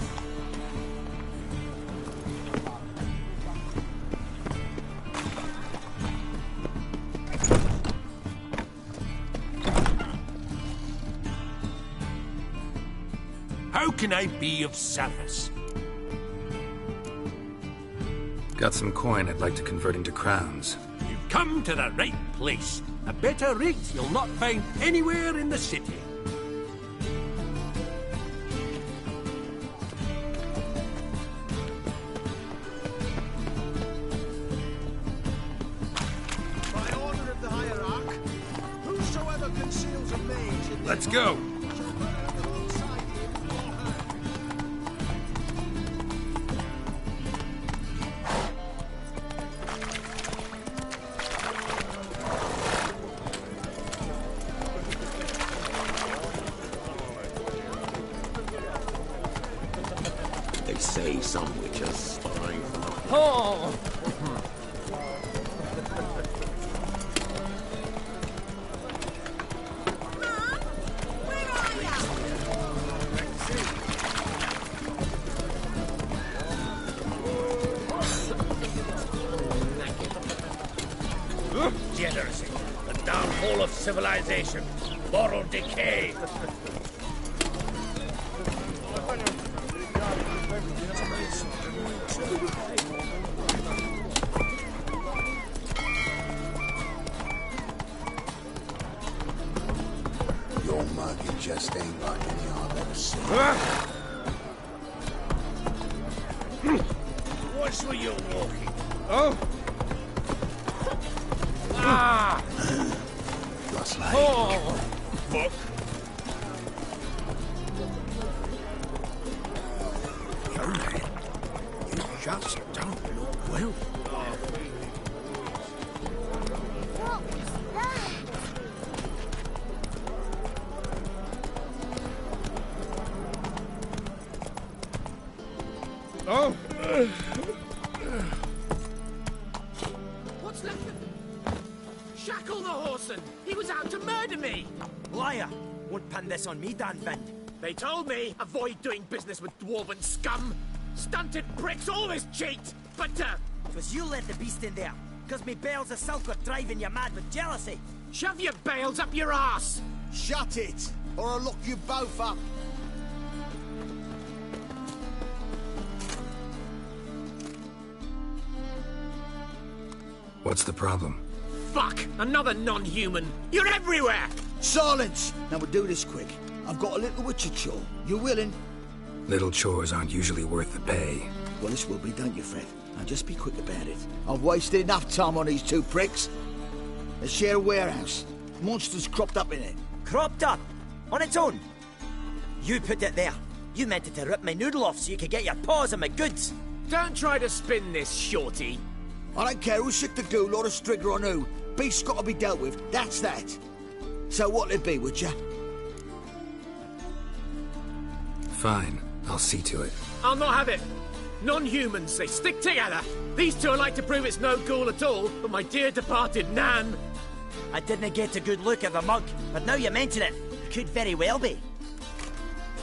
can I be of service? Got some coin I'd like to convert into crowns. You've come to the right place. A better rate you'll not find anywhere in the city. By order of the hierarch, whosoever conceals a mage in Let's go. They say some witches spy from the... Oh! Degeneracy, the downfall of civilization, moral decay. Your market just ain't like any I've ever seen. Which were you walking? Oh! Ah! Just like... Oh! Fuck. Young man, you just don't look well. What was that? Oh! What's left of... Shackle the horseman! He was out to murder me! Liar! Won't pin this on me, Dan Vind. They told me, avoid doing business with dwarven scum! Stunted pricks always cheat! But, 'Twas you let the beast in there, 'cause me bales of silk were driving you mad with jealousy. shove your bales up your ass! Shut it, or I'll lock you both up. What's the problem? Fuck! Another non-human! You're everywhere! Silence! Now we'll do this quick. I've got a little witcher chore. You willing? Little chores aren't usually worth the pay. Well, this will be, don't you, Fred? Now just be quick about it. I've wasted enough time on these two pricks. They share a warehouse. Monsters cropped up in it. Cropped up? On its own? You put it there. You meant it to rip my noodle off so you could get your paws on my goods. Don't try to spin this, shorty. I don't care who shook the ghoul or the strigger on who. Beast's got to be dealt with. That's that. So what'll it be, would ya? Fine. I'll see to it. I'll not have it. Non-humans, they stick together. These two are like to prove it's no ghoul at all, but my dear departed Nan. I didn't get a good look at the mug, but now you mention it, it could very well be.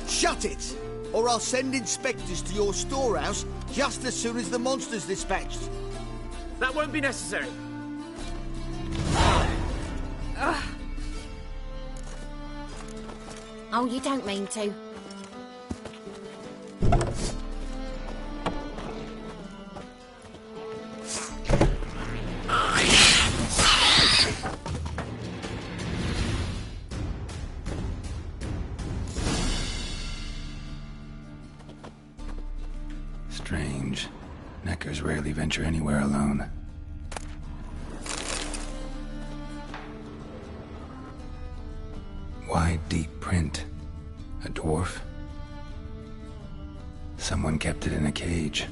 Shut it! Or I'll send inspectors to your storehouse just as soon as the monster's dispatched. That won't be necessary. Oh, you don't mean to. Strange. Neckers rarely venture anywhere alone. Wide, deep print. A dwarf? Someone kept it in a cage.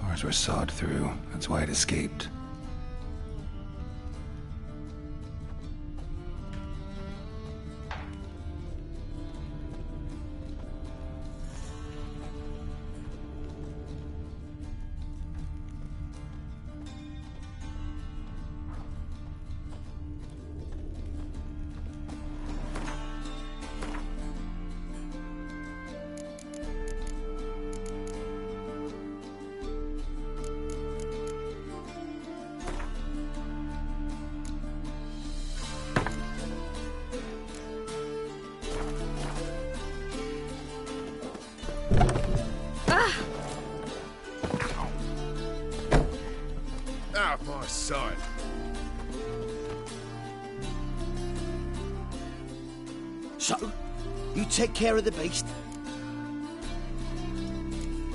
Bars were sawed through. That's why it escaped. out my sight. So, you take care of the beast?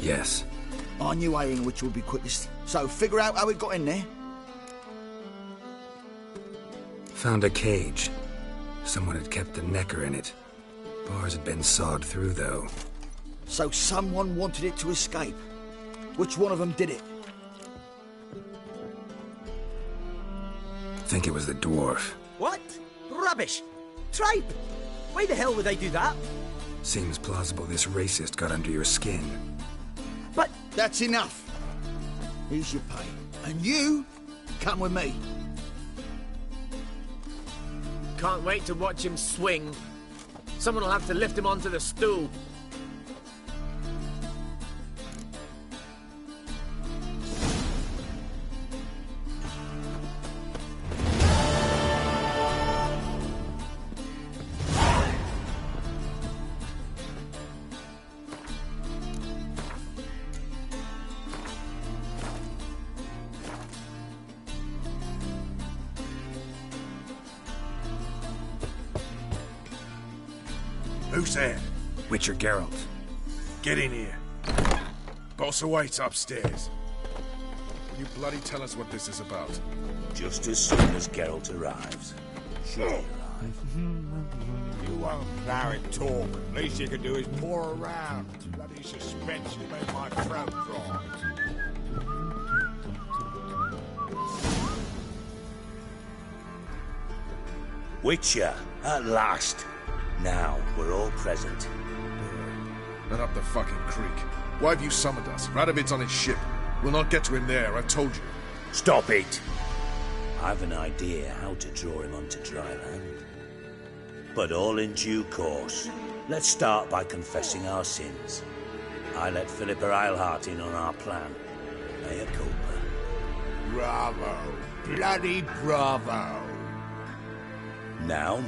Yes. I knew a in which would be quickest. So, figure out how it got in there. Found a cage. Someone had kept the necker in it. Bars had been sawed through, though. So someone wanted it to escape. Which one of them did it? Think it was the dwarf. What? Rubbish! Tripe! Why the hell would they do that? Seems plausible this racist got under your skin. But that's enough. Here's your pay. And you come with me. Can't wait to watch him swing. Someone will have to lift him onto the stool. Who's there? Witcher Geralt. Get in here. Boss awaits upstairs. Will you bloody tell us what this is about? Just as soon as Geralt arrives. Should he arrive? You won't allow it talk. Least you can do is pour around. Bloody suspense has made my throat dry. Witcher, at last. Now we're all present. And up the fucking creek. Why have you summoned us? Radovid's on his ship. We'll not get to him there, I've told you. Stop it! I've an idea how to draw him onto dry land. But all in due course. Let's start by confessing our sins. I let Philippa Eilhart in on our plan. Mea culpa. Bravo. Bloody bravo. Now,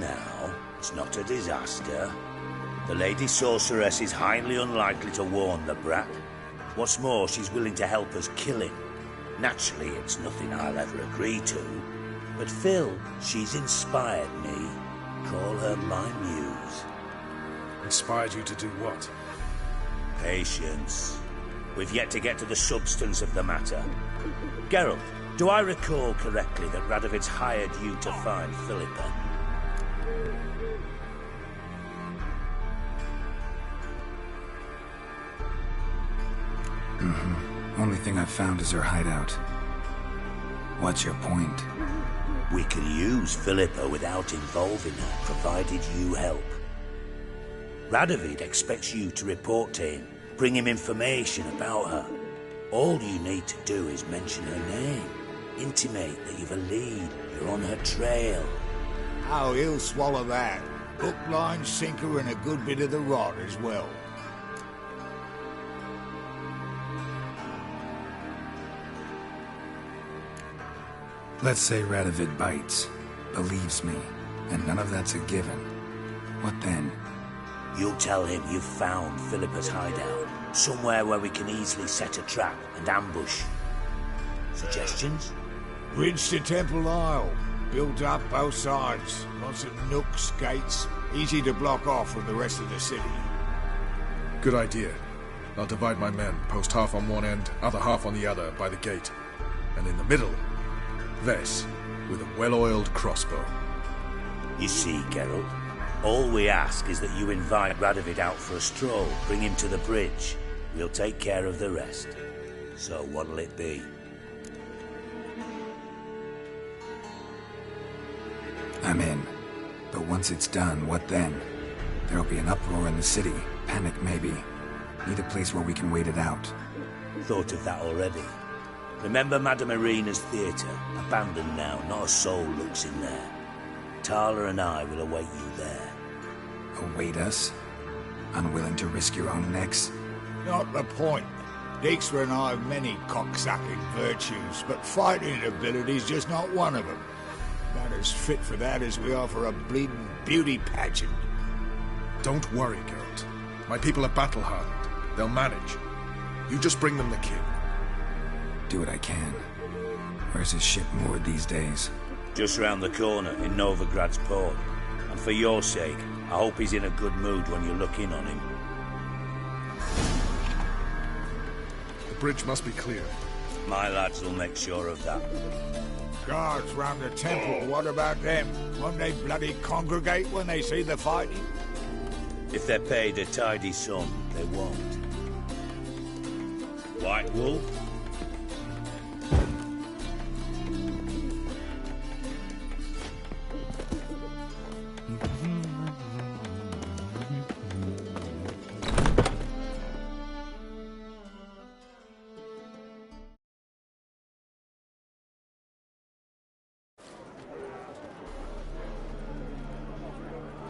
it's not a disaster. The Lady Sorceress is highly unlikely to warn the brat. What's more, she's willing to help us kill him. Naturally, it's nothing I'll ever agree to. But Phil, she's inspired me. Call her my muse. Inspired you to do what? Patience. We've yet to get to the substance of the matter. Geralt, do I recall correctly that Radovid's hired you to find Philippa? Only thing I've found is her hideout. What's your point? We can use Philippa without involving her, provided you help. Radovid expects you to report to him, bring him information about her. All you need to do is mention her name. Intimate that you've a lead, you're on her trail. Oh, he'll swallow that. Hook, line, sinker, and a good bit of the rod as well. Let's say Radovid bites, believes me, and none of that's a given. What then? You'll tell him you've found Philippa's hideout, somewhere where we can easily set a trap and ambush. Suggestions? Bridge to Temple Isle. Built up both sides. Lots of nooks, gates. Easy to block off from the rest of the city. Good idea. I'll divide my men, post half on one end, other half on the other, by the gate. And in the middle, Vess, with a well-oiled crossbow. You see, Geralt, all we ask is that you invite Radovid out for a stroll, bring him to the bridge. We'll take care of the rest. So what'll it be? I'm in. But once it's done, what then? There'll be an uproar in the city. Panic, maybe. Need a place where we can wait it out. Thought of that already. Remember Madame Irina's theatre? Abandoned now, not a soul looks in there. Tala and I will await you there. Await us? Unwilling to risk your own necks? Not the point. Dijkstra and I have many cocksucking virtues, but fighting ability's just not one of them. About as fit for that as we are for a bleeding beauty pageant. Don't worry, Geralt. My people are battle-hardened. They'll manage. You just bring them the king. Do what I can. Where's his ship moored these days? Just round the corner in Novigrad's port. And for your sake, I hope he's in a good mood when you look in on him. The bridge must be clear. My lads will make sure of that. Guards round the temple, what about them? Won't they bloody congregate when they see the fighting? If they're paid a tidy sum, they won't. White Wolf?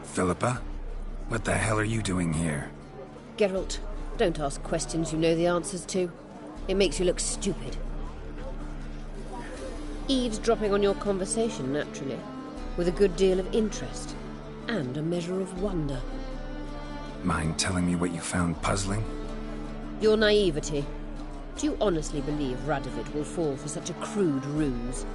Philippa? What the hell are you doing here? Geralt, don't ask questions you know the answers to. It makes you look stupid. Eavesdropping on your conversation, naturally, with a good deal of interest and a measure of wonder. Mind telling me what you found puzzling? Your naivety. Do you honestly believe Radovid will fall for such a crude ruse?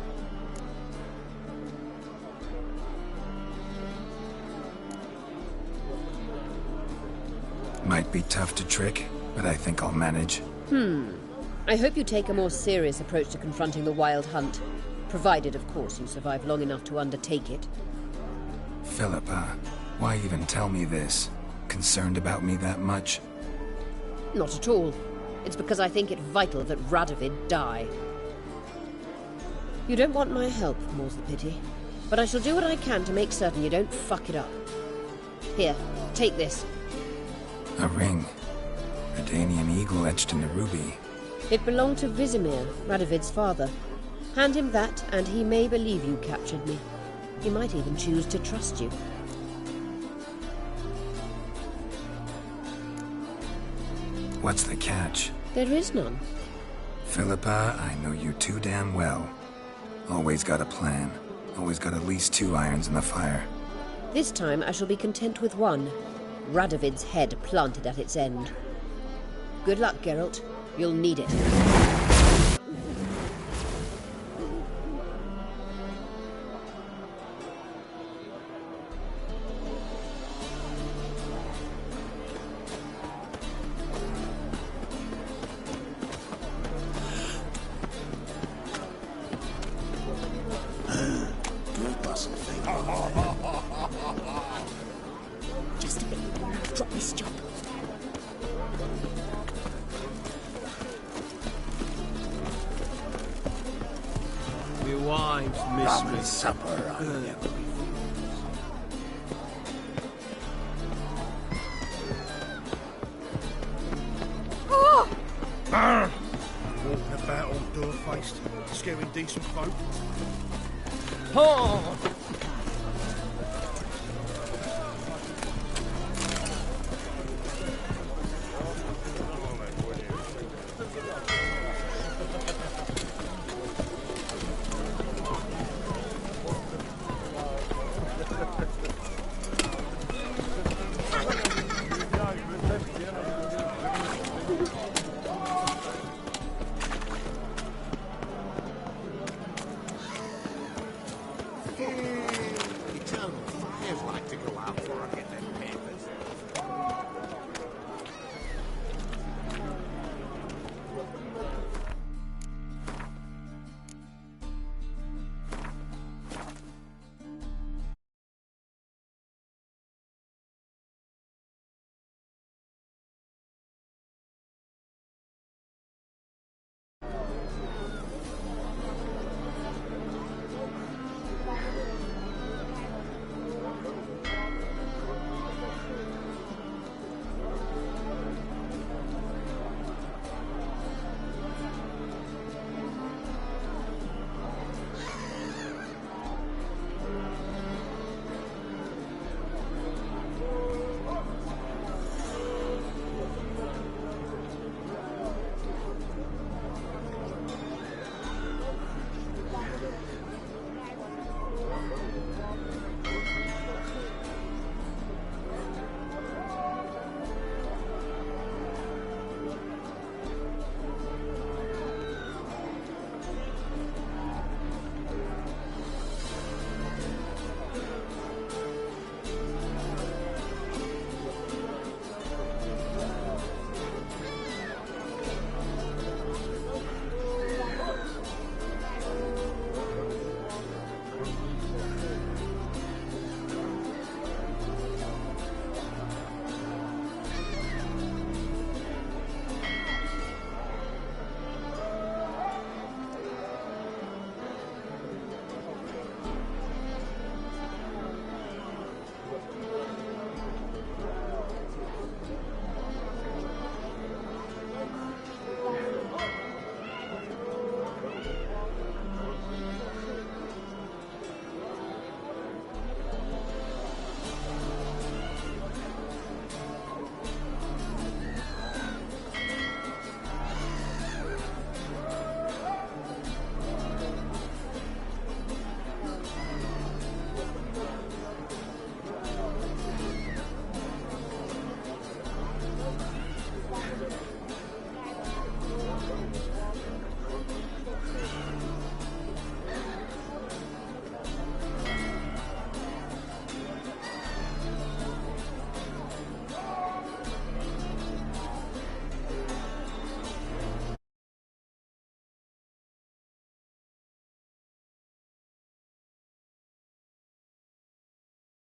Might be tough to trick, but I think I'll manage. I hope you take a more serious approach to confronting the Wild Hunt. Provided, of course, you survive long enough to undertake it. Philippa, why even tell me this? Concerned about me that much? Not at all. It's because I think it vital that Radovid die. You don't want my help, more's the pity. But I shall do what I can to make certain you don't fuck it up. Here, take this. A ring. A Danian eagle etched in the ruby. It belonged to Vizimir, Radovid's father. Hand him that, and he may believe you captured me. He might even choose to trust you. What's the catch? There is none. Philippa, I know you too damn well. Always got a plan. Always got at least 2 irons in the fire. This time I shall be content with one. Radovid's head planted at its end. Good luck, Geralt. You'll need it. Just a bit. Drop this job. My wives miss me. Supper, I never Walking about all door-faced, scaring decent folk. Oh!